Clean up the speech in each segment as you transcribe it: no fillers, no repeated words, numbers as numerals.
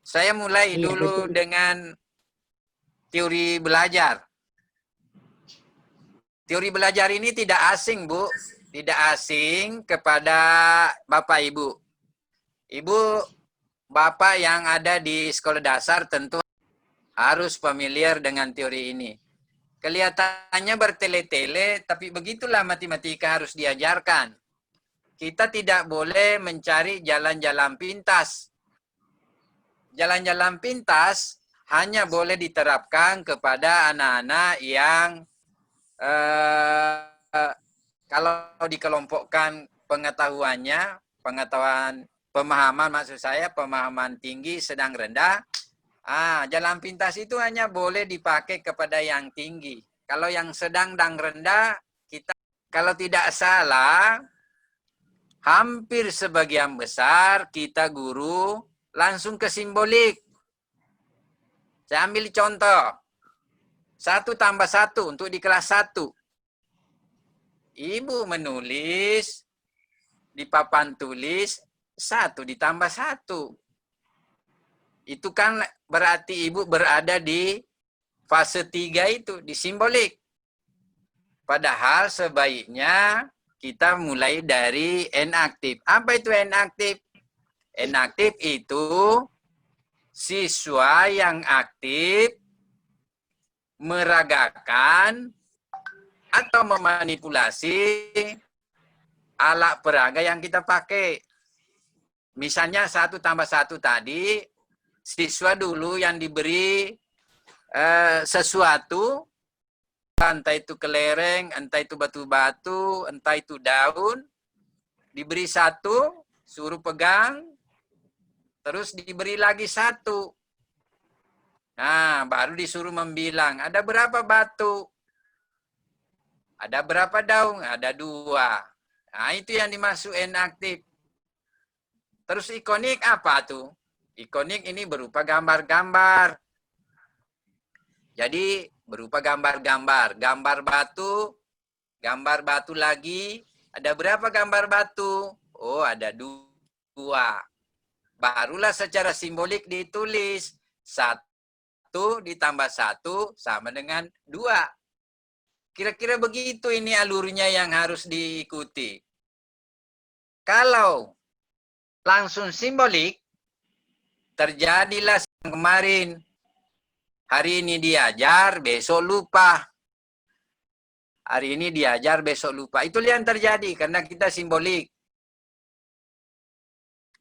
Saya mulai Iya, dulu betul. dengan teori belajar. Teori belajar ini tidak asing, Bu. Tidak asing kepada Bapak Ibu. Ibu, Bapak yang ada di sekolah dasar tentu harus familiar dengan teori ini. Kelihatannya bertele-tele, tapi begitulah matematika harus diajarkan. Kita tidak boleh mencari jalan-jalan pintas. Jalan-jalan pintas hanya boleh diterapkan kepada anak-anak yang kalau dikelompokkan pengetahuannya, pemahaman maksud saya, pemahaman tinggi, sedang rendah. Jalan pintas itu hanya boleh dipakai kepada yang tinggi. Kalau yang sedang dan rendah, kita kalau tidak salah, hampir sebagian besar kita guru langsung ke simbolik. Saya ambil contoh. 1+1 untuk di kelas 1. Ibu menulis di papan tulis 1+1. Itu kan berarti ibu berada di fase 3 itu, di simbolik. Padahal sebaiknya kita mulai dari N aktif. Apa itu N aktif? N aktif itu siswa yang aktif meragakan atau memanipulasi alat peraga yang kita pakai. Misalnya 1+1 tadi, siswa dulu yang diberi sesuatu, entah itu kelereng, entah itu batu-batu, entah itu daun, diberi 1, suruh pegang, terus diberi lagi 1. Nah, baru disuruh membilang, ada berapa batu? Ada berapa daun? Ada 2. Nah, itu yang dimaksud N aktif. Terus ikonik apa tuh? Ikonik ini berupa gambar-gambar. Jadi berupa gambar-gambar. Gambar batu lagi. Ada berapa gambar batu? Oh, ada 2. Barulah secara simbolik ditulis 1+1 sama dengan 2. Kira-kira begitu ini alurnya yang harus diikuti. Kalau langsung simbolik, terjadilah kemarin. Hari ini diajar, besok lupa. Hari ini diajar, besok lupa. Itulah yang terjadi karena kita simbolik.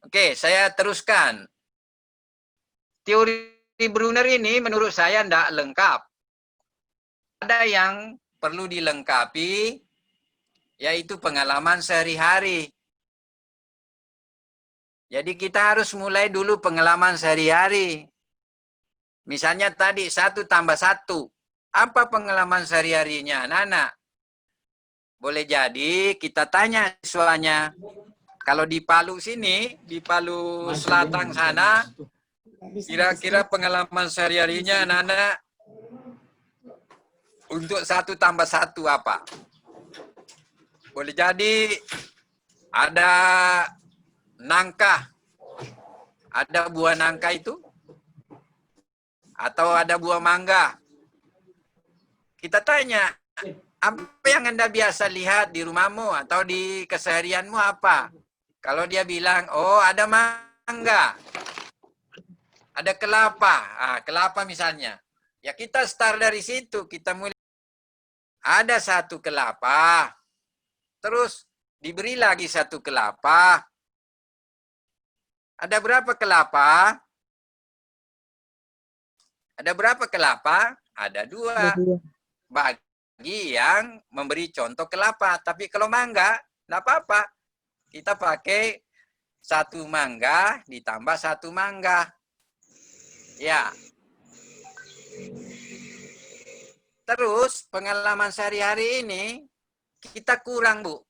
Oke, saya teruskan. Teori Brunner ini menurut saya tidak lengkap. Ada yang perlu dilengkapi, yaitu pengalaman sehari-hari. Jadi kita harus mulai dulu pengalaman sehari-hari. Misalnya tadi 1+1. Apa pengalaman sehari-harinya anak-anak? Boleh jadi kita tanya siswanya. Kalau di Palu sini, di Palu Selatan sana, kira-kira pengalaman sehari-harinya anak-anak untuk 1+1 apa? Boleh jadi ada nangka. Ada buah nangka itu? Atau ada buah mangga? Kita tanya, apa yang Anda biasa lihat di rumahmu atau di keseharianmu apa? Kalau dia bilang, oh ada mangga, ada kelapa, kelapa misalnya. Ya kita start dari situ, kita mulai. Ada 1 kelapa, terus diberi lagi 1 kelapa. Ada berapa kelapa? Ada berapa kelapa? Ada 2. Bagi yang memberi contoh kelapa. Tapi kalau mangga, enggak apa-apa. Kita pakai 1 mangga ditambah 1 mangga. Ya. Terus pengalaman sehari-hari ini kita kurang, Bu.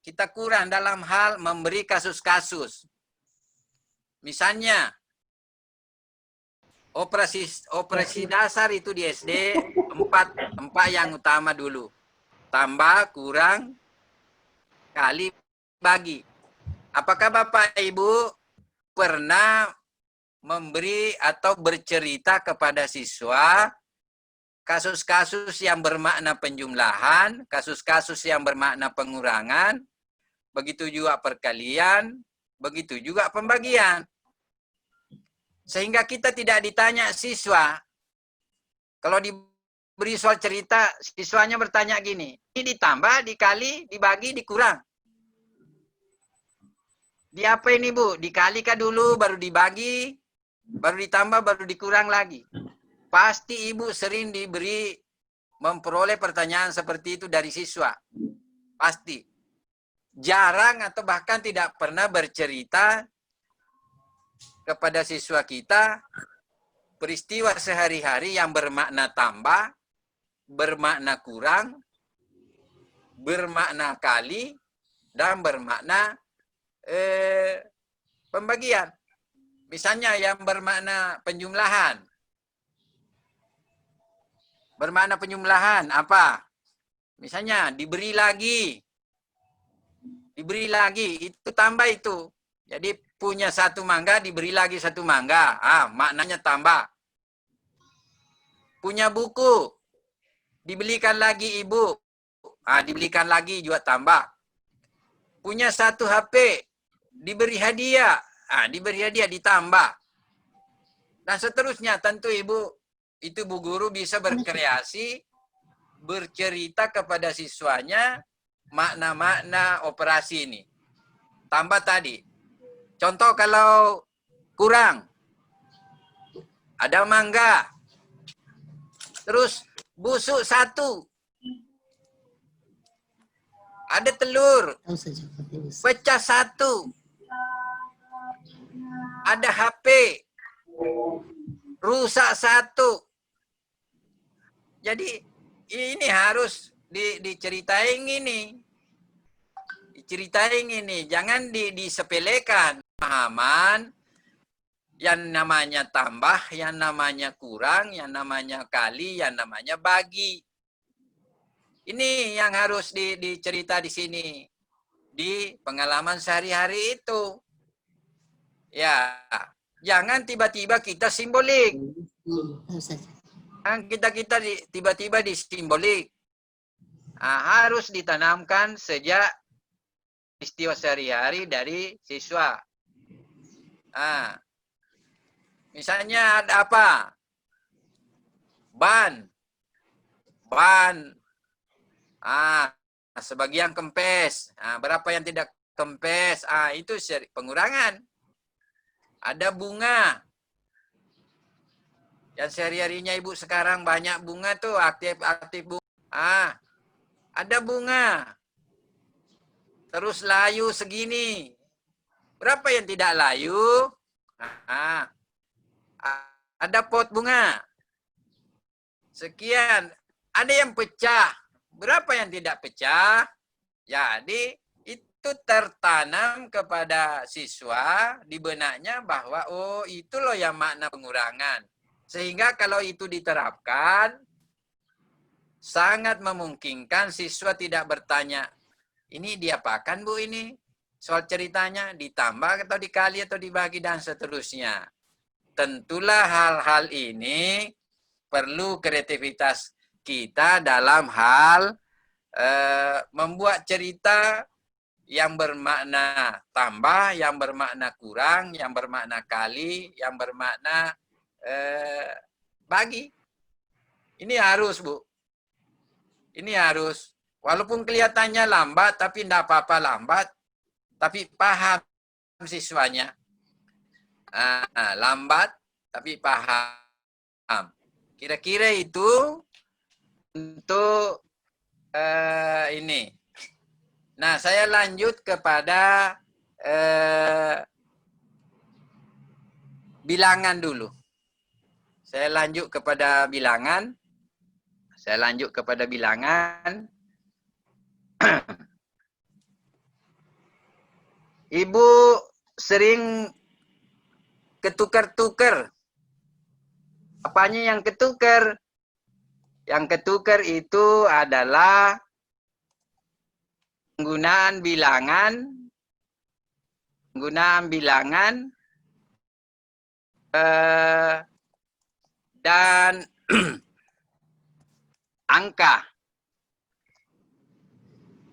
Kita kurang dalam hal memberi kasus-kasus. Misalnya, operasi dasar itu di SD 4 yang utama dulu. Tambah, kurang, kali, bagi. Apakah Bapak Ibu pernah memberi atau bercerita kepada siswa kasus-kasus yang bermakna penjumlahan, kasus-kasus yang bermakna pengurangan, begitu juga perkalian, begitu juga pembagian. Sehingga kita tidak ditanya siswa. Kalau diberi soal cerita, siswanya bertanya gini, ini ditambah, dikali, dibagi, dikurang. Di apa ini Bu? Dikali kah dulu, baru dibagi, baru ditambah, baru dikurang lagi. Pasti Ibu sering diberi memperoleh pertanyaan seperti itu dari siswa. Pasti. Jarang atau bahkan tidak pernah bercerita kepada siswa kita peristiwa sehari-hari yang bermakna tambah, bermakna kurang, bermakna kali, dan bermakna pembagian. Misalnya yang bermakna penjumlahan. Bermakna penjumlahan apa? Misalnya diberi lagi, itu tambah itu. Jadi punya satu mangga diberi lagi satu mangga. Maknanya tambah. Punya buku, dibelikan lagi ibu. Dibelikan lagi juga tambah. Punya satu HP, diberi hadiah. Diberi hadiah ditambah. Dan seterusnya tentu itu Bu Guru bisa berkreasi, bercerita kepada siswanya makna-makna operasi ini. Tambah tadi. Contoh kalau kurang. Ada mangga. Terus busuk satu. Ada telur. Pecah satu. Ada HP. Rusak satu. Jadi ini harus diceritain ini. Diceritain ini. Jangan disepelekan. Pemahaman yang namanya tambah, yang namanya kurang, yang namanya kali, yang namanya bagi. Ini yang harus dicerita di sini. Di pengalaman sehari-hari itu. Ya, jangan tiba-tiba kita simbolik. Kita tiba-tiba disimbolik. Harus ditanamkan sejak peristiwa sehari-hari dari siswa. Misalnya ada apa? Ban. Sebagian kempes. Berapa yang tidak kempes? Itu pengurangan. Ada bunga. Yang sehari-harinya Ibu sekarang banyak bunga tuh, aktif-aktif bunga. Ada bunga. Terus layu segini. Berapa yang tidak layu? Ada pot bunga. Sekian. Ada yang pecah. Berapa yang tidak pecah? Jadi itu tertanam kepada siswa di benaknya bahwa itu loh yang makna pengurangan. Sehingga kalau itu diterapkan, sangat memungkinkan siswa tidak bertanya, ini diapakan Bu ini? Soal ceritanya ditambah atau dikali atau dibagi dan seterusnya. Tentulah hal-hal ini perlu kreativitas kita dalam hal membuat cerita yang bermakna tambah, yang bermakna kurang, yang bermakna kali, yang bermakna bagi. Ini harus, Bu. Ini harus. Walaupun kelihatannya lambat, tapi tidak apa-apa lambat. Tapi paham siswanya. Lambat, tapi paham. Kira-kira itu untuk ini. Nah, saya lanjut kepada bilangan dulu. Saya lanjut kepada bilangan. Ibu sering ketukar-tukar. Apanya yang ketukar? Yang ketukar itu adalah penggunaan bilangan dan angka.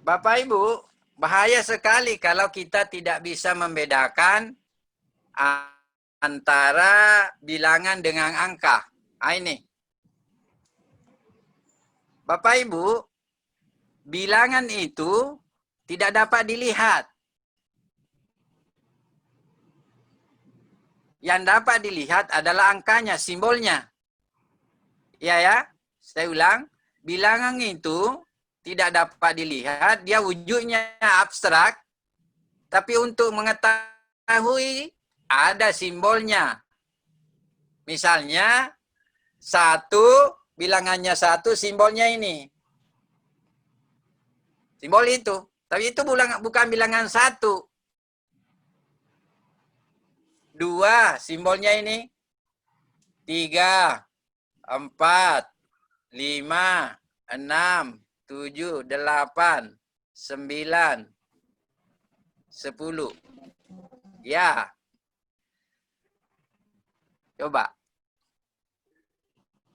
Bapak Ibu, bahaya sekali kalau kita tidak bisa membedakan antara bilangan dengan angka. Ini. Bapak Ibu, bilangan itu tidak dapat dilihat. Yang dapat dilihat adalah angkanya, simbolnya. Ya, saya ulang. Bilangan itu tidak dapat dilihat, dia wujudnya abstrak. Tapi untuk mengetahui, ada simbolnya. Misalnya, 1, bilangannya 1, simbolnya ini. Simbol itu. Tapi itu bukan bilangan 1. 2, simbolnya ini. 3, 4, 5, 6, 7, 8, 9, 10. Ya. Coba.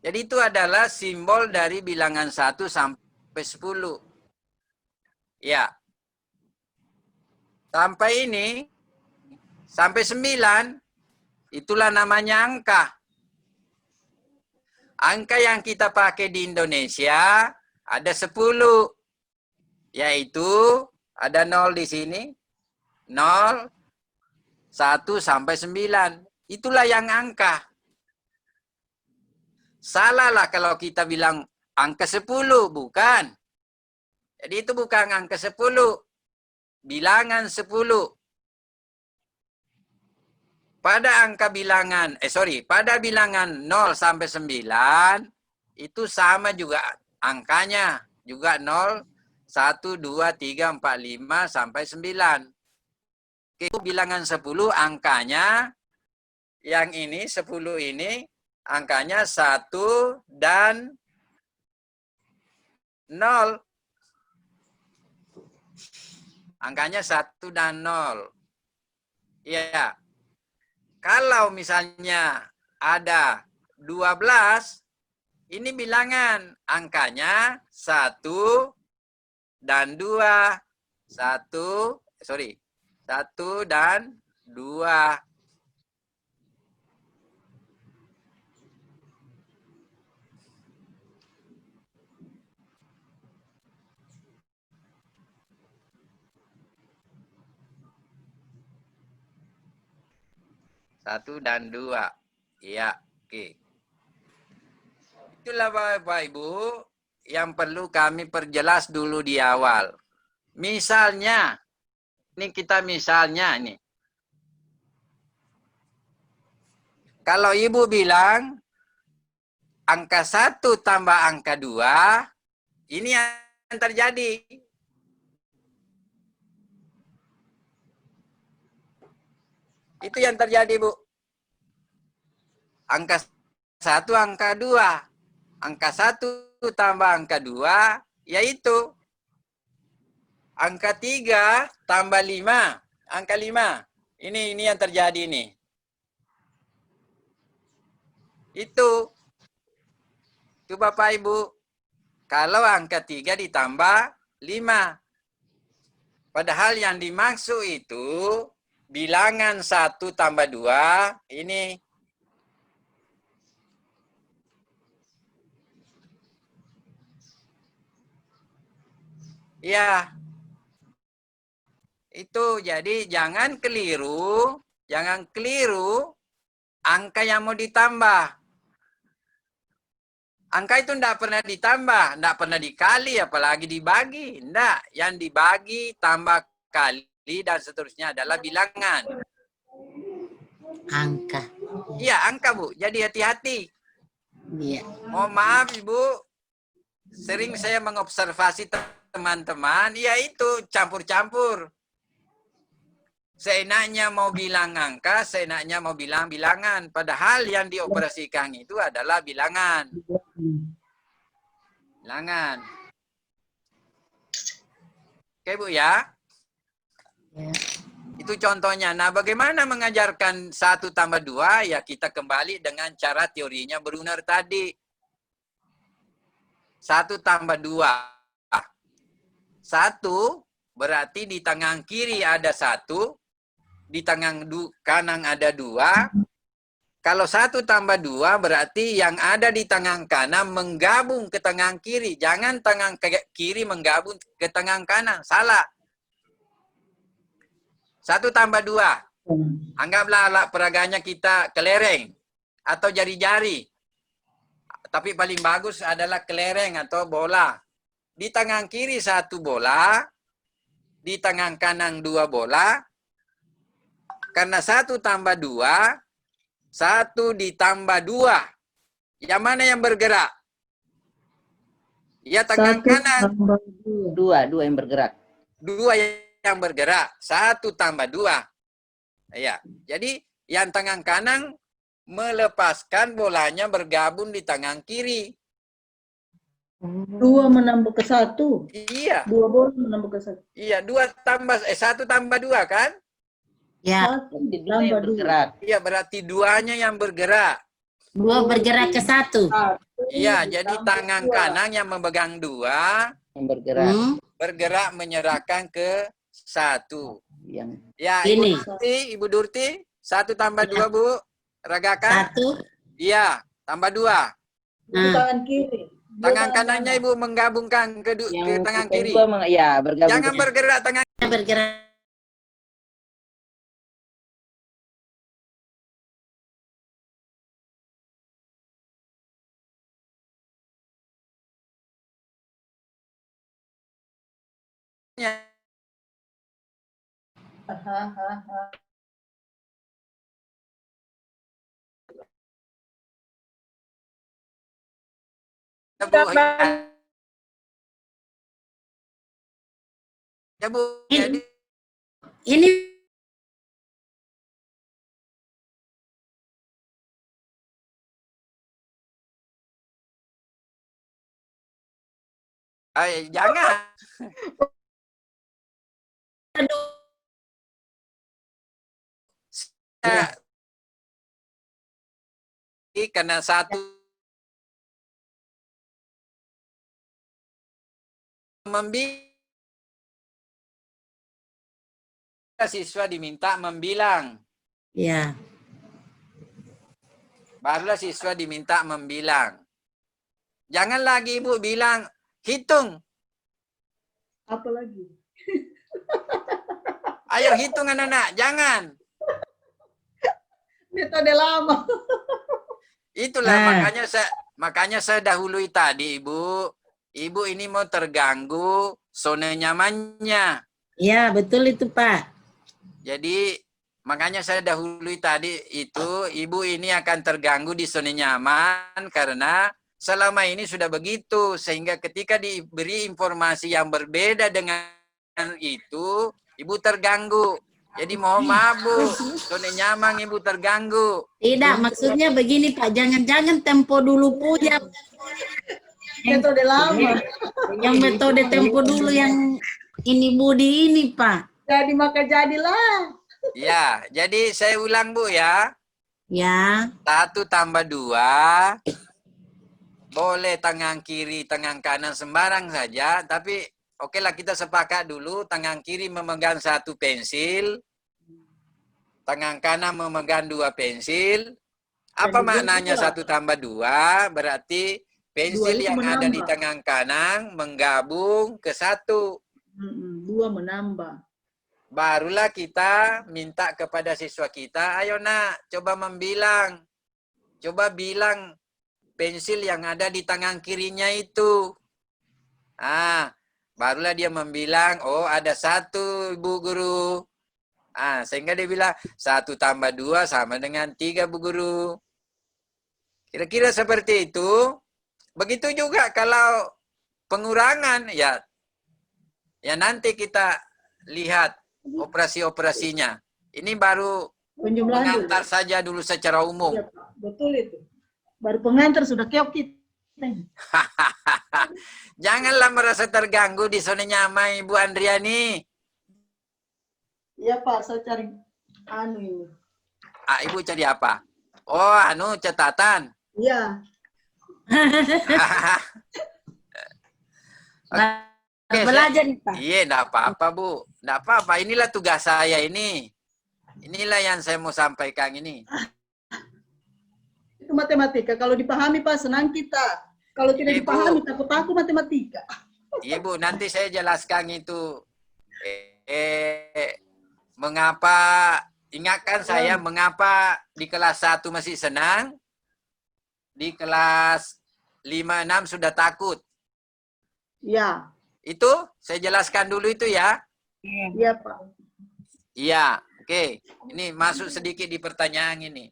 Jadi itu adalah simbol dari bilangan 1 sampai 10. Ya. Sampai ini, sampai 9, itulah namanya angka. Angka yang kita pakai di Indonesia ada 10. Yaitu ada 0 di sini. 0, 1 sampai 9. Itulah yang angka. Salahlah kalau kita bilang angka 10. Bukan. Jadi itu bukan angka 10. Bilangan 10. Pada pada bilangan 0 sampai 9, itu sama juga angkanya. Juga 0, 1, 2, 3, 4, 5, sampai 9. Itu bilangan 10, angkanya, yang ini, 10 ini, angkanya 1 dan 0. Angkanya 1 dan 0. Iya. Kalau misalnya ada 12, ini bilangan. Angkanya 1 dan 2. 1 dan 2. Satu dan 2. Iya, oke. Itulah Bapak Ibu yang perlu kami perjelas dulu di awal. Misalnya, ini kita misalnya nih. Kalau Ibu bilang angka 1 tambah angka 2, ini yang terjadi. Itu yang terjadi, Bu. Angka 1, angka 2. Angka 1 tambah angka 2, yaitu angka 3 tambah 5. Angka 5. Ini yang terjadi nih. Itu Bapak Ibu. Kalau angka 3 ditambah 5. Padahal yang dimaksud itu bilangan 1 tambah 2 ini. Ya. Itu jadi jangan keliru angka yang mau ditambah. Angka itu tidak pernah ditambah, tidak pernah dikali, apalagi dibagi. Tidak, yang dibagi, tambah, kali, dan seterusnya adalah bilangan. Angka. Iya, angka, Bu. Jadi hati-hati. Iya. Mohon maaf, Ibu. Sering saya mengobservasi teman-teman, ya itu campur-campur. Seenaknya mau bilang angka, seenaknya mau bilang bilangan. Padahal yang dioperasikan itu adalah bilangan. Bilangan. Oke, Bu ya. Ya. Itu contohnya. Nah, bagaimana mengajarkan 1 tambah 2? Ya, kita kembali dengan cara teorinya Brunner tadi. 1 tambah 2. 1 berarti di tangan kiri ada 1, di tangan kanan ada 2. Kalau 1 tambah 2 berarti yang ada di tangan kanan menggabung ke tangan kiri. Jangan tangan kiri menggabung ke tangan kanan. Salah. 1 tambah 2. Anggaplah alat peraganya kita kelereng atau jari-jari. Tapi paling bagus adalah kelereng atau bola. Di tangan kiri 1 bola, di tangan kanan 2 bola. Karena 1 tambah 2, 1 ditambah 2. Yang mana yang bergerak? Ya tangan kanan. 2 yang bergerak. 2 yang bergerak. 1 tambah 2. Ya, jadi yang tangan kanan melepaskan bolanya bergabung di tangan kiri. 2 menambah ke 1. Iya. 2 bola menambah ke 1. Iya, 1 tambah 2 kan? Ya. 1 Dua ditambah yang 2. bergerak. Iya, berarti 2-nya yang bergerak. 2 bergerak ke 1. Iya, jadi tangan kanan yang memegang 2 Yang bergerak. bergerak menyerahkan ke 1. Yang Ya, ini. Ibu Durti, 1 tambah 2, Bu. Ragakan. 1. Iya, tambah 2. Itu tangan kiri. Tangan kanannya Ibu menggabungkan ke tangan kiri. Ya, bergabung. Jangan bergerak tangan. Bergerak. Ya, Bu. Ya, Bu. Jadi Ini jangan. Karena 1 siswa diminta membilang. ya. Barulah siswa diminta membilang. Jangan lagi Ibu bilang hitung. Apa lagi? Ayo hitung anak-anak, jangan. Metode lama. Itulah makanya saya dahului tadi Ibu. Ibu ini mau terganggu zona nyamannya. Ya, betul itu, Pak. Jadi makanya saya dahului tadi itu Ibu ini akan terganggu di zona nyaman karena selama ini sudah begitu sehingga ketika diberi informasi yang berbeda dengan itu Ibu terganggu. Jadi mohon maaf Bu, zona nyaman Ibu terganggu. Tidak, maksudnya begini Pak, jangan-jangan tempo dulu punya. Metode lama. Yang metode tempo dulu yang ini Budi ini Pak. Jadi maka jadilah. Ya, jadi saya ulang Bu ya. Ya. 1 tambah 2. Boleh tangan kiri, tangan kanan sembarang saja, tapi oke lah kita sepakat dulu tangan kiri memegang 1 pensil, tangan kanan memegang 2 pensil. Apa maknanya 1 tambah 2? Berarti pensil yang ada di tangan kanan menggabung ke 1. 2 menambah. Barulah kita minta kepada siswa kita, ayo nak, coba membilang. Coba bilang pensil yang ada di tangan kirinya itu. Barulah dia membilang, oh ada 1 Bu Guru. Sehingga dia bilang 1 tambah 2 sama dengan 3 Bu Guru. Kira-kira seperti itu. Begitu juga kalau pengurangan, ya nanti kita lihat operasi-operasinya. Ini baru pengantar saja dulu secara umum. Ya, Pak. Betul itu. Baru pengantar sudah keok kita. Janganlah merasa terganggu di zona nyaman Ibu Andriani. Iya Pak, saya cari anu ini. Ah, Ibu cari apa? Oh, catatan. Iya, Oke, Belajar nih, Pak. iya, enggak apa-apa, Bu. Enggak apa-apa. Inilah tugas saya ini. Inilah yang saya mau sampaikan ini. itu matematika. Kalau dipahami Pak, senang kita. Kalau tidak Iya, Bu. dipahami, takut aku matematika. Iya, Bu. Nanti saya jelaskan itu. Mengapa, ingatkan saya, mengapa di kelas 1 masih senang, di kelas 5, 6 sudah takut. Iya, Itu saya jelaskan dulu itu ya. iya Pak. Iya, oke. Ini masuk sedikit di pertanyaan ini.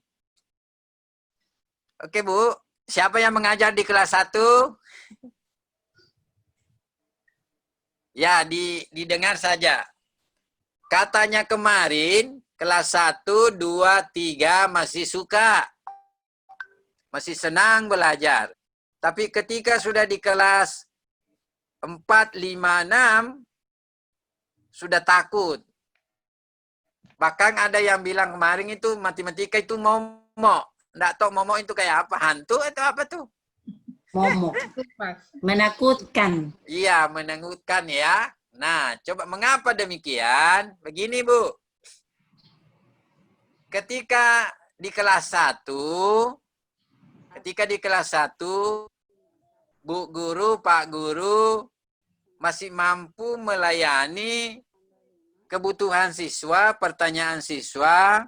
Oke, Bu. Siapa yang mengajar di kelas 1? Ya, didengar saja. Katanya kemarin kelas 1, 2, 3 masih suka. Masih senang belajar. Tapi ketika sudah di kelas 4, 5, 6 sudah takut. Bahkan ada yang bilang kemarin itu matematika itu momok. Nggak tahu momok itu kayak apa? Hantu atau apa tuh? Momok. Menakutkan. Iya, menakutkan ya. Nah, coba mengapa demikian? Begini, Bu. Ketika di kelas 1, Bu Guru, Pak Guru masih mampu melayani kebutuhan siswa, pertanyaan siswa,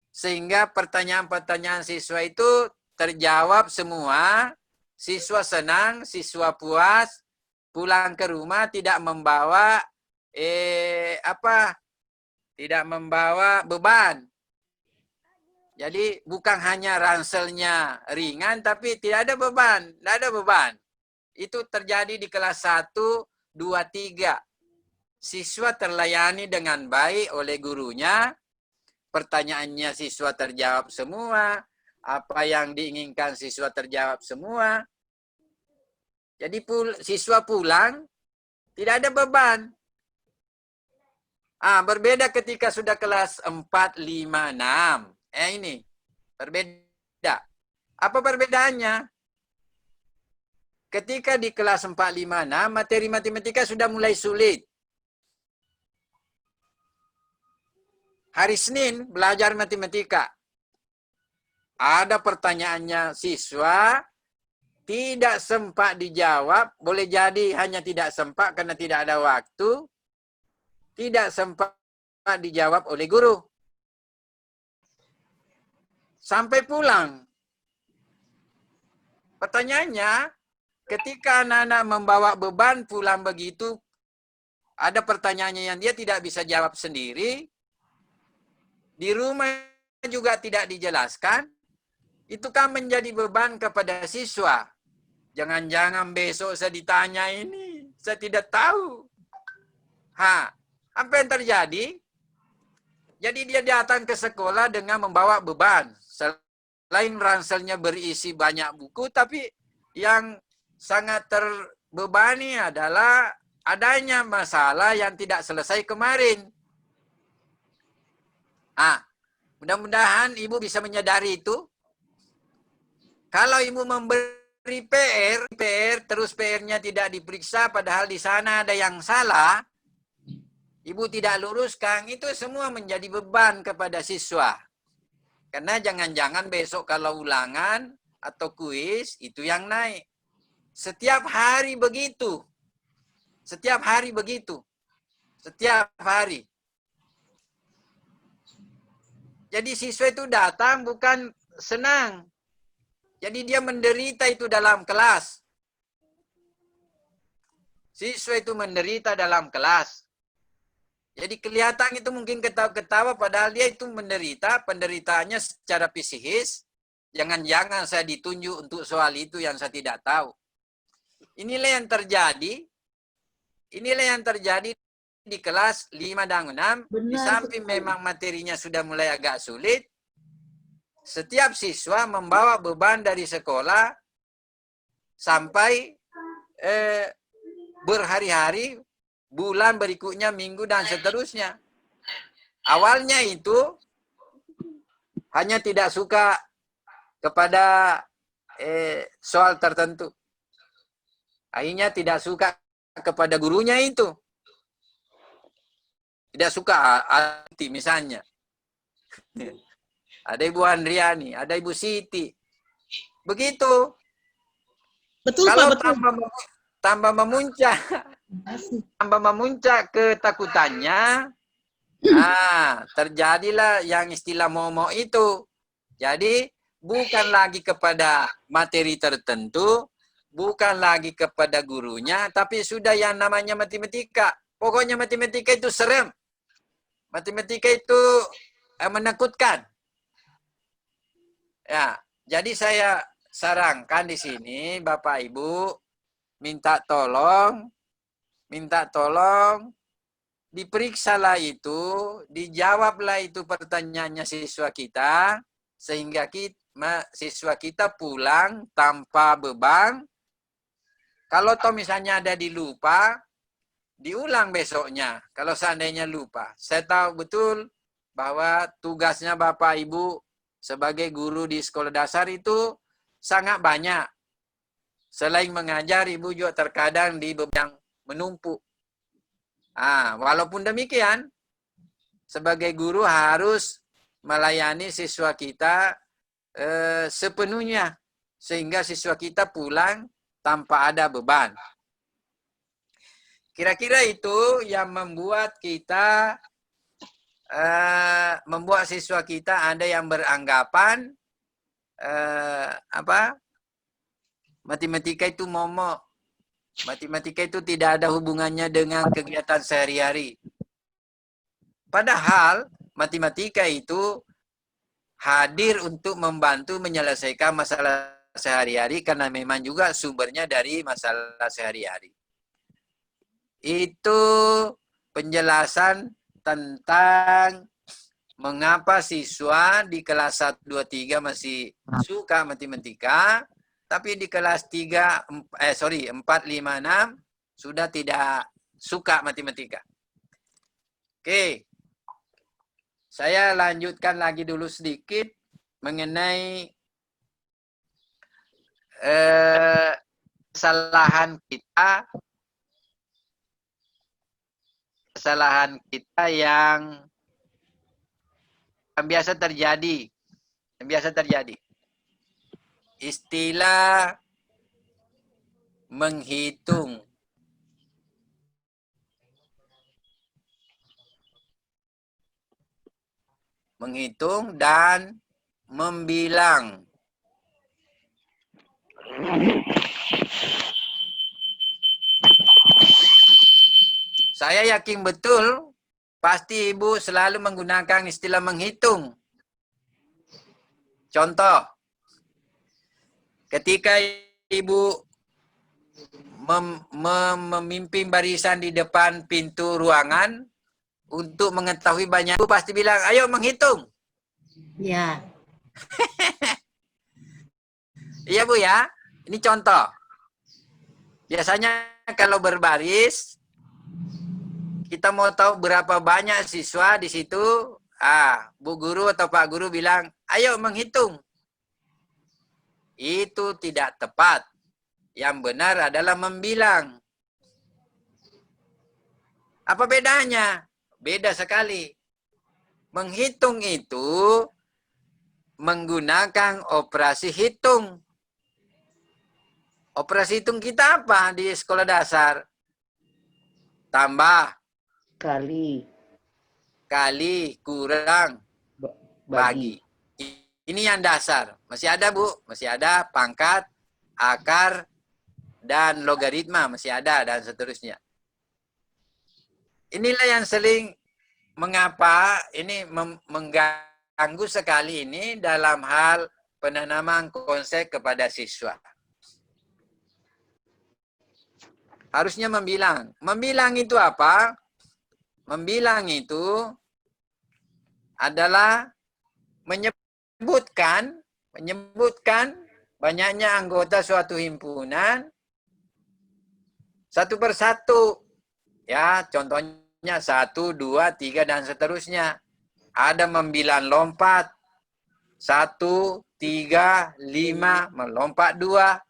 sehingga pertanyaan-pertanyaan siswa itu terjawab semua, siswa senang, siswa puas, pulang ke rumah tidak membawa tidak membawa beban. Jadi bukan hanya ranselnya ringan, tapi tidak ada beban, tidak ada beban. Itu terjadi di kelas 1, 2, 3. Siswa terlayani dengan baik oleh gurunya, pertanyaannya siswa terjawab semua, apa yang diinginkan siswa terjawab semua. Jadi siswa pulang, tidak ada beban. Berbeda ketika sudah kelas 4, 5, 6. Ini, berbeda. Apa perbedaannya? Ketika di kelas 4, 5, 6, materi matematika sudah mulai sulit. Hari Senin belajar matematika. Ada pertanyaannya siswa, tidak sempat dijawab, boleh jadi hanya tidak sempat karena tidak ada waktu, tidak sempat dijawab oleh guru. Sampai pulang. Pertanyaannya, ketika anak-anak membawa beban pulang begitu, ada pertanyaannya yang dia tidak bisa jawab sendiri, di rumah juga tidak dijelaskan, itu kan menjadi beban kepada siswa. Jangan-jangan besok saya ditanya ini, saya tidak tahu. Apa yang terjadi? Jadi dia datang ke sekolah dengan membawa beban. Selain ranselnya berisi banyak buku, tapi yang sangat terbebani adalah adanya masalah yang tidak selesai kemarin. Mudah-mudahan Ibu bisa menyadari itu. Kalau Ibu memberi PR, terus PR-nya tidak diperiksa, padahal di sana ada yang salah, Ibu tidak luruskan, itu semua menjadi beban kepada siswa. Karena jangan-jangan besok kalau ulangan atau kuis, itu yang naik. Setiap hari begitu. Setiap hari begitu. Setiap hari. Jadi siswa itu datang bukan senang. Jadi dia menderita itu dalam kelas. Siswa itu menderita dalam kelas. Jadi kelihatan itu mungkin ketawa-ketawa padahal dia itu menderita, penderitaannya secara psikis. Jangan-jangan saya ditunjuk untuk soal itu yang saya tidak tahu. Inilah yang terjadi. Inilah yang terjadi di kelas 5 dan 6. Di samping memang materinya sudah mulai agak sulit, setiap siswa membawa beban dari sekolah sampai berhari-hari, bulan berikutnya, minggu, dan seterusnya. Awalnya itu hanya tidak suka kepada soal tertentu. Akhirnya tidak suka kepada gurunya itu. Tidak suka arti misalnya. Ada Ibu Andriani, ada Ibu Siti. Begitu. Betul Kalau Pak, betul. tambah memuncak, Asik. tambah memuncak ketakutannya, terjadilah yang istilah momok itu. Jadi bukan lagi kepada materi tertentu, bukan lagi kepada gurunya, tapi sudah yang namanya matematika. Pokoknya matematika itu serem. Matematika itu menakutkan. Ya, jadi saya sarankan di sini Bapak Ibu minta tolong diperiksalah itu, dijawablah itu pertanyaannya siswa kita, sehingga siswa kita pulang tanpa beban. Kalau toh misalnya ada dilupa, diulang besoknya. Kalau seandainya lupa. Saya tahu betul bahwa tugasnya Bapak Ibu sebagai guru di sekolah dasar itu sangat banyak. Selain mengajar, Ibu juga terkadang di beban menumpuk. Walaupun demikian, sebagai guru harus melayani siswa kita sepenuhnya, sehingga siswa kita pulang tanpa ada beban. Kira-kira itu yang membuat kita, membuat siswa kita ada yang beranggapan matematika itu momok. Matematika itu tidak ada hubungannya dengan kegiatan sehari-hari. Padahal matematika itu hadir untuk membantu menyelesaikan masalah sehari-hari karena memang juga sumbernya dari masalah sehari-hari. Itu penjelasan tentang mengapa siswa di kelas 1, 2, 3 masih suka matematika, tapi di kelas 4, 5, 6 sudah tidak suka matematika. Oke. Saya lanjutkan lagi dulu sedikit mengenai kesalahan kita yang biasa terjadi. Istilah menghitung. Menghitung dan membilang. Saya yakin betul pasti Ibu selalu menggunakan istilah menghitung. Contoh, ketika Ibu memimpin barisan di depan pintu ruangan untuk mengetahui banyak, Ibu pasti bilang, ayo menghitung. Ya. Iya Bu ya, ini contoh. Biasanya kalau berbaris, kita mau tahu berapa banyak siswa di situ, Bu Guru atau Pak Guru bilang, ayo menghitung. Itu tidak tepat. Yang benar adalah membilang. Apa bedanya? Beda sekali. Menghitung itu menggunakan operasi hitung. Operasi hitung kita apa di sekolah dasar? Tambah. Kali, kurang, bagi. Ini yang dasar. Masih ada Bu? Masih ada pangkat, akar, dan logaritma. Masih ada, dan seterusnya. Inilah yang sering mengapa ini mengganggu sekali ini dalam hal penanaman konsep kepada siswa. Harusnya membilang. Membilang itu apa? Membilang itu adalah menyebutkan banyaknya anggota suatu himpunan satu persatu. Ya, contohnya 1, 2, 3, dan seterusnya. ada membilang lompat. 1, 3, 5, melompat 2.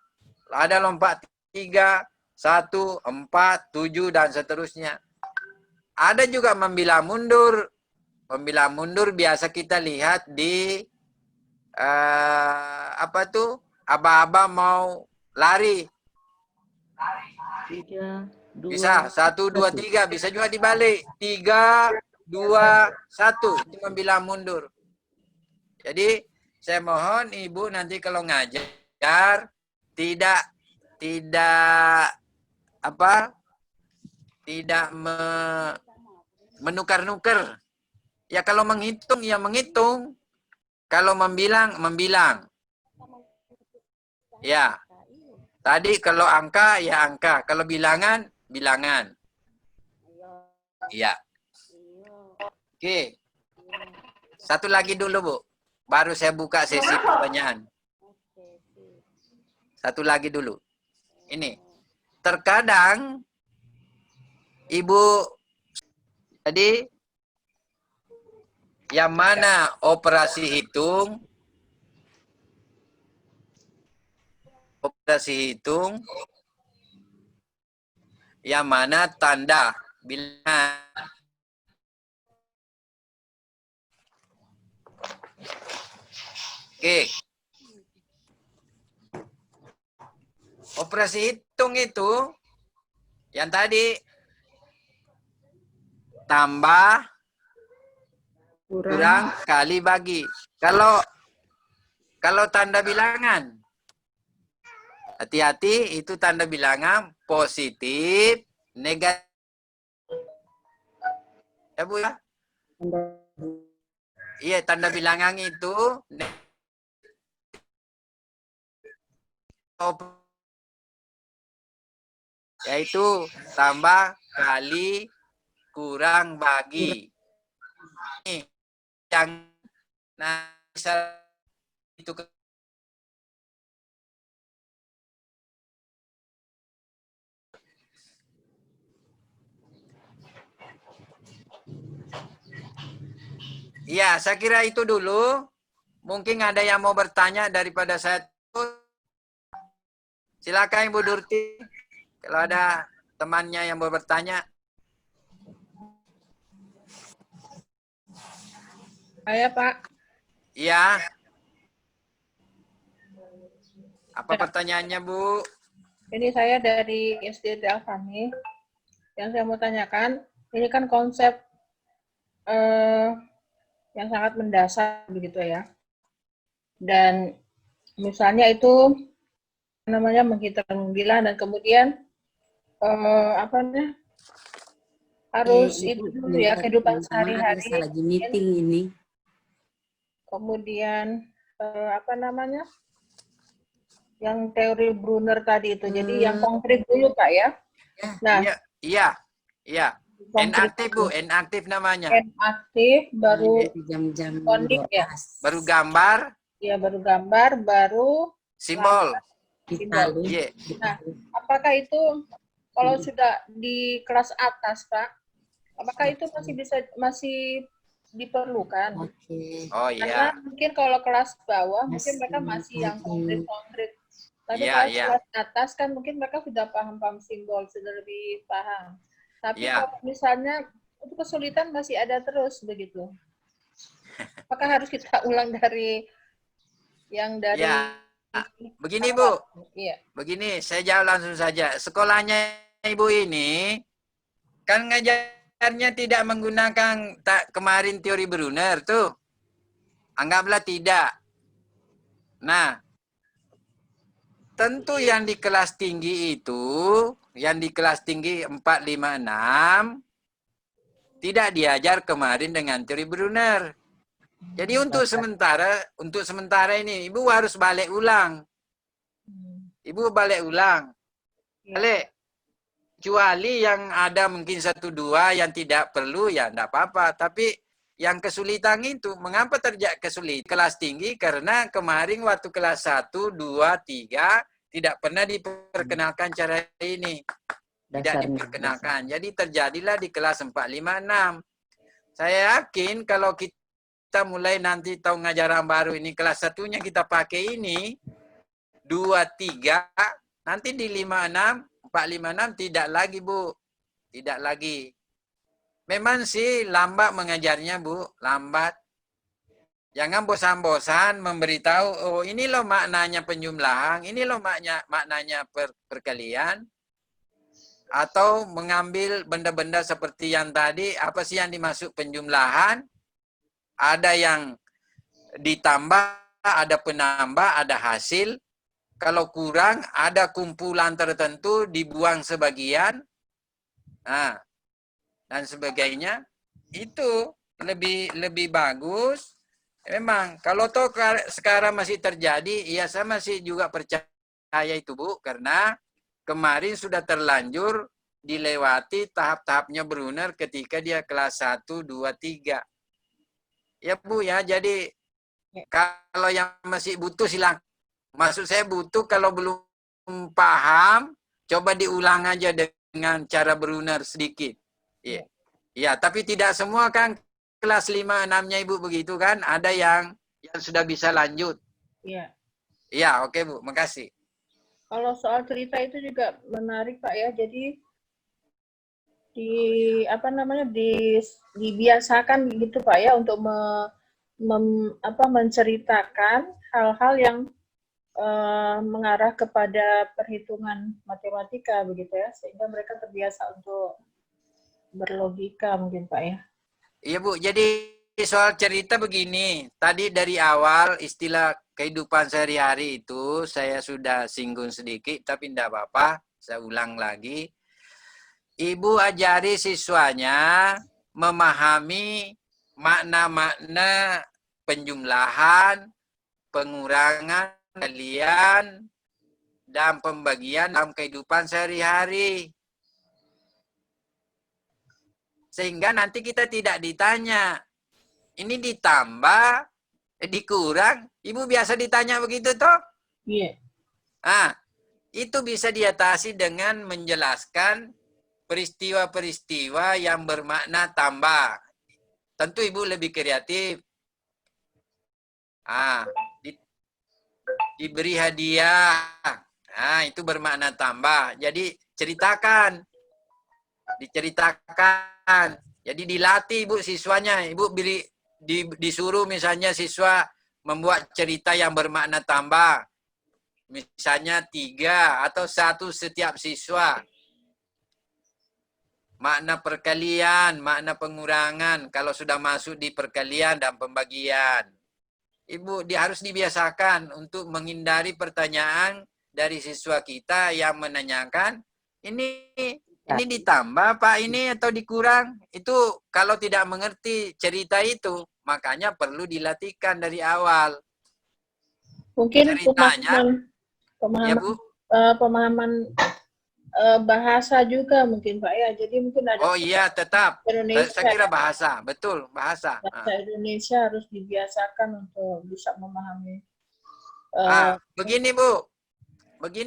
Ada lompat 3, 1, 4, 7, dan seterusnya. Ada juga membilang mundur. Membilang mundur biasa kita lihat di apa tuh? Aba-aba mau lari. 3, 2, Bisa 1, 2, 3. Bisa juga dibalik. 3, 2, 1. Itu membilang mundur. Jadi saya mohon Ibu nanti kalau ngajar tidak apa? Tidak menukar-nukar. Ya kalau menghitung ya menghitung. Kalau membilang membilang. Ya. Tadi kalau angka ya angka, kalau bilangan bilangan. Iya. Oke. Satu lagi dulu, Bu. Baru saya buka sesi pertanyaan. Satu lagi dulu. Ini. Terkadang Ibu tadi yang mana operasi hitung? Operasi hitung. Yang mana tanda bilangan? Oke. Operasi hitung itu yang tadi tambah kurang kali bagi. Kalau tanda bilangan, hati-hati itu tanda bilangan positif, negatif. Ya Bu ya? Iya, tanda bilangan itu yaitu tambah kali kurang bagi. Ini yang itu iya, saya kira itu dulu. Mungkin ada yang mau bertanya daripada saya. Silakan Ibu Durti. Kalau ada temannya yang mau bertanya. Saya Pak. Iya. Apa pertanyaannya, Bu? Ini saya dari SD Alfani. Yang saya mau tanyakan, ini kan konsep yang sangat mendasar begitu ya. Dan misalnya itu namanya menghitung bilang dan kemudian apa namanya harus itu dulu ya kehidupan sehari-hari. Lagi meeting ini. Kemudian apa namanya yang teori Brunner tadi itu. Jadi yang konkret dulu Pak ya. Nah, iya. N-aktif Bu, N-aktif namanya. N-aktif baru jam-jam konik ya. Baru gambar. Iya, baru gambar, baru simbol. Simbol. Iya. Nah, apakah itu kalau sudah di kelas atas, Pak? Apakah itu masih diperlukan? Oh Karena iya. mungkin kalau kelas bawah mungkin mereka masih yang konkret-konkret. Tapi kalau kelas atas kan mungkin mereka sudah paham-paham simbol, sudah lebih paham. Tapi kalau misalnya itu kesulitan masih ada terus begitu. Apakah harus kita ulang dari yang dari begini Bu. Iya. Begini, saya jawab langsung saja. Sekolahnya Ibu ini kan ngajarnya tidak menggunakan kemarin teori Brunner tuh. Anggaplah tidak. Nah, tentu yang di kelas tinggi itu, yang di kelas tinggi 4, 5, 6 tidak diajar kemarin dengan teori Brunner. Jadi untuk sementara ini Ibu harus balik ulang. Ibu balik ulang. Balik. Kecuali yang ada mungkin 1, 2 yang tidak perlu ya enggak apa-apa. Tapi yang kesulitan itu, mengapa terjadi kesulitan? Kelas tinggi karena kemarin waktu kelas 1, 2, 3 tidak pernah diperkenalkan cara ini. Tidak diperkenalkan. Jadi terjadilah di kelas 4, 5, 6. Saya yakin kalau kita kita mulai nanti tahun ngajaran baru ini, kelas 1-nya kita pakai ini, 2, 3, nanti di 56, 456 tidak lagi, Bu. Tidak lagi. Memang sih lambat mengajarnya, Bu, lambat. Jangan bosan-bosan memberitahu, oh ini loh maknanya penjumlahan, ini loh maknanya perkalian. Atau mengambil benda-benda seperti yang tadi, apa sih yang dimaksud penjumlahan? Ada yang ditambah, ada penambah, ada hasil. Kalau kurang, ada kumpulan tertentu, dibuang sebagian. Nah, dan sebagainya. Itu lebih bagus. Memang, kalau toh sekarang masih terjadi, ya saya masih juga percaya itu, Bu. Karena kemarin sudah terlanjur dilewati tahap-tahapnya Brunner ketika dia kelas 1, 2, 3. Ya, Bu, ya. Jadi, kalau yang masih butuh silakan. Maksud saya butuh, kalau belum paham, coba diulang aja dengan cara Brunner sedikit. Iya. Ya, tapi tidak semua kan kelas 5, 6-nya Ibu begitu kan? Ada yang sudah bisa lanjut. Iya. Iya, oke Bu, makasih. Kalau soal cerita itu juga menarik Pak ya. Jadi dibiasakan gitu Pak ya untuk menceritakan hal-hal yang mengarah kepada perhitungan matematika begitu ya, sehingga mereka terbiasa untuk berlogika mungkin Pak ya. Iya Bu, jadi soal cerita begini, tadi dari awal istilah kehidupan sehari-hari itu saya sudah singgung sedikit, tapi tidak apa-apa, saya ulang lagi. Ibu ajari siswanya memahami makna-makna penjumlahan, pengurangan, kalian, dan pembagian dalam kehidupan sehari-hari. Sehingga nanti kita tidak ditanya, ini ditambah, dikurang, Ibu biasa ditanya begitu toh? Iya. Ah, itu bisa diatasi dengan menjelaskan peristiwa-peristiwa yang bermakna tambah. Tentu Ibu lebih kreatif. Diberi hadiah. Itu bermakna tambah. Jadi ceritakan. Diceritakan. Jadi dilatih Ibu siswanya. Ibu disuruh misalnya siswa membuat cerita yang bermakna tambah. Misalnya 3 atau 1 setiap siswa. Makna perkalian, makna pengurangan. Kalau sudah masuk di perkalian dan pembagian. Ibu harus dibiasakan untuk menghindari pertanyaan dari siswa kita yang menanyakan, ini ditambah Pak ini atau dikurang? Itu kalau tidak mengerti cerita itu, makanya perlu dilatihkan dari awal. Mungkin ceritanya, pemahaman ya Bu? Pemahaman bahasa juga mungkin Pak ya. Jadi mungkin ada. Oh iya, tetap. Indonesia, saya kira bahasa, betul bahasa. Bahasa Indonesia harus dibiasakan untuk bisa memahami. Begini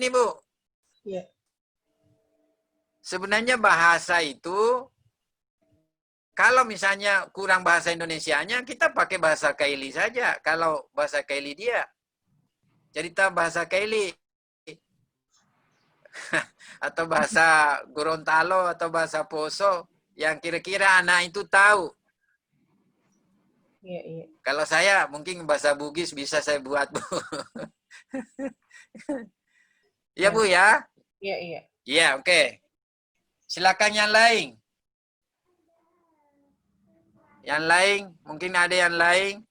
Bu. Ya. Sebenarnya bahasa itu, kalau misalnya kurang bahasa Indonesianya, kita pakai bahasa Kaili saja. Kalau bahasa Kaili dia, cerita bahasa Kaili. Atau bahasa Gorontalo, atau bahasa Poso, yang kira-kira anak itu tahu. Iya. Kalau saya, mungkin bahasa Bugis bisa saya buat, Bu. Ya, Bu, ya? Iya. Iya, oke. Silakan yang lain. Yang lain, mungkin ada yang lain.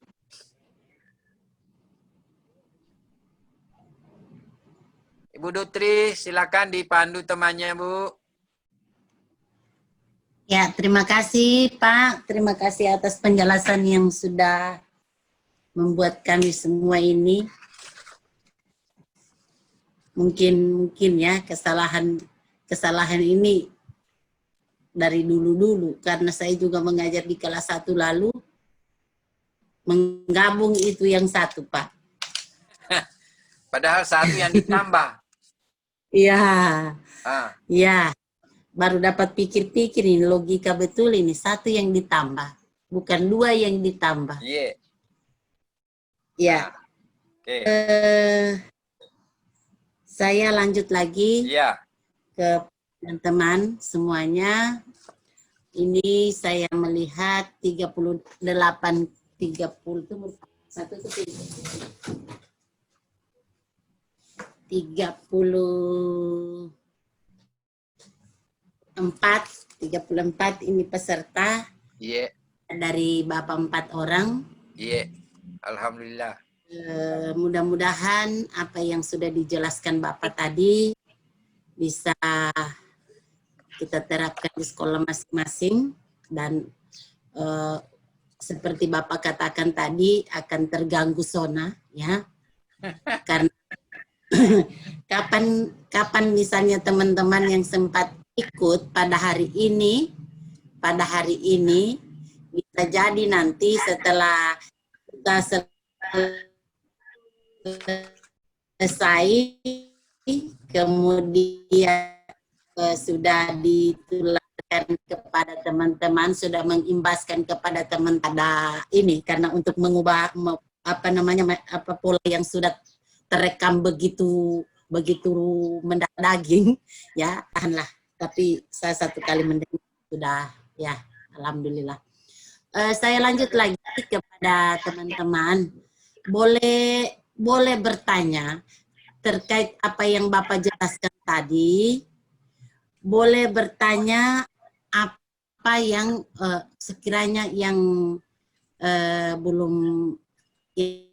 Ibu Dutri, silakan dipandu temannya, Bu. Ya, terima kasih Pak. Terima kasih atas penjelasan yang sudah membuat kami semua ini. Mungkin ya kesalahan ini dari dulu karena saya juga mengajar di kelas 1 lalu menggabung itu yang 1 Pak. Padahal 1 yang ditambah. Iya. Iya. Baru dapat pikir-pikir ini logika betul ini 1 yang ditambah, bukan 2 yang ditambah. Iya. Ya, Oke. saya lanjut lagi Iya. ke teman-teman semuanya. Ini saya melihat 38, 30 itu satu itu 34 ini peserta. Iya. Dari Bapak 4 orang. Iya. Alhamdulillah. Mudah-mudahan apa yang sudah dijelaskan Bapak tadi bisa kita terapkan di sekolah masing-masing dan seperti Bapak katakan tadi akan terganggu zona ya. Karena kapan misalnya teman-teman yang sempat ikut pada hari ini bisa jadi nanti setelah kita selesai kemudian sudah ditularkan kepada teman-teman, sudah mengimbaskan kepada teman pada ini karena untuk mengubah pola yang sudah terekam begitu mendaging ya, tahanlah. Tapi saya satu kali mendengar sudah ya, alhamdulillah. Saya lanjut lagi kepada teman-teman. Boleh bertanya terkait apa yang Bapak jelaskan tadi. Boleh bertanya apa yang sekiranya yang belum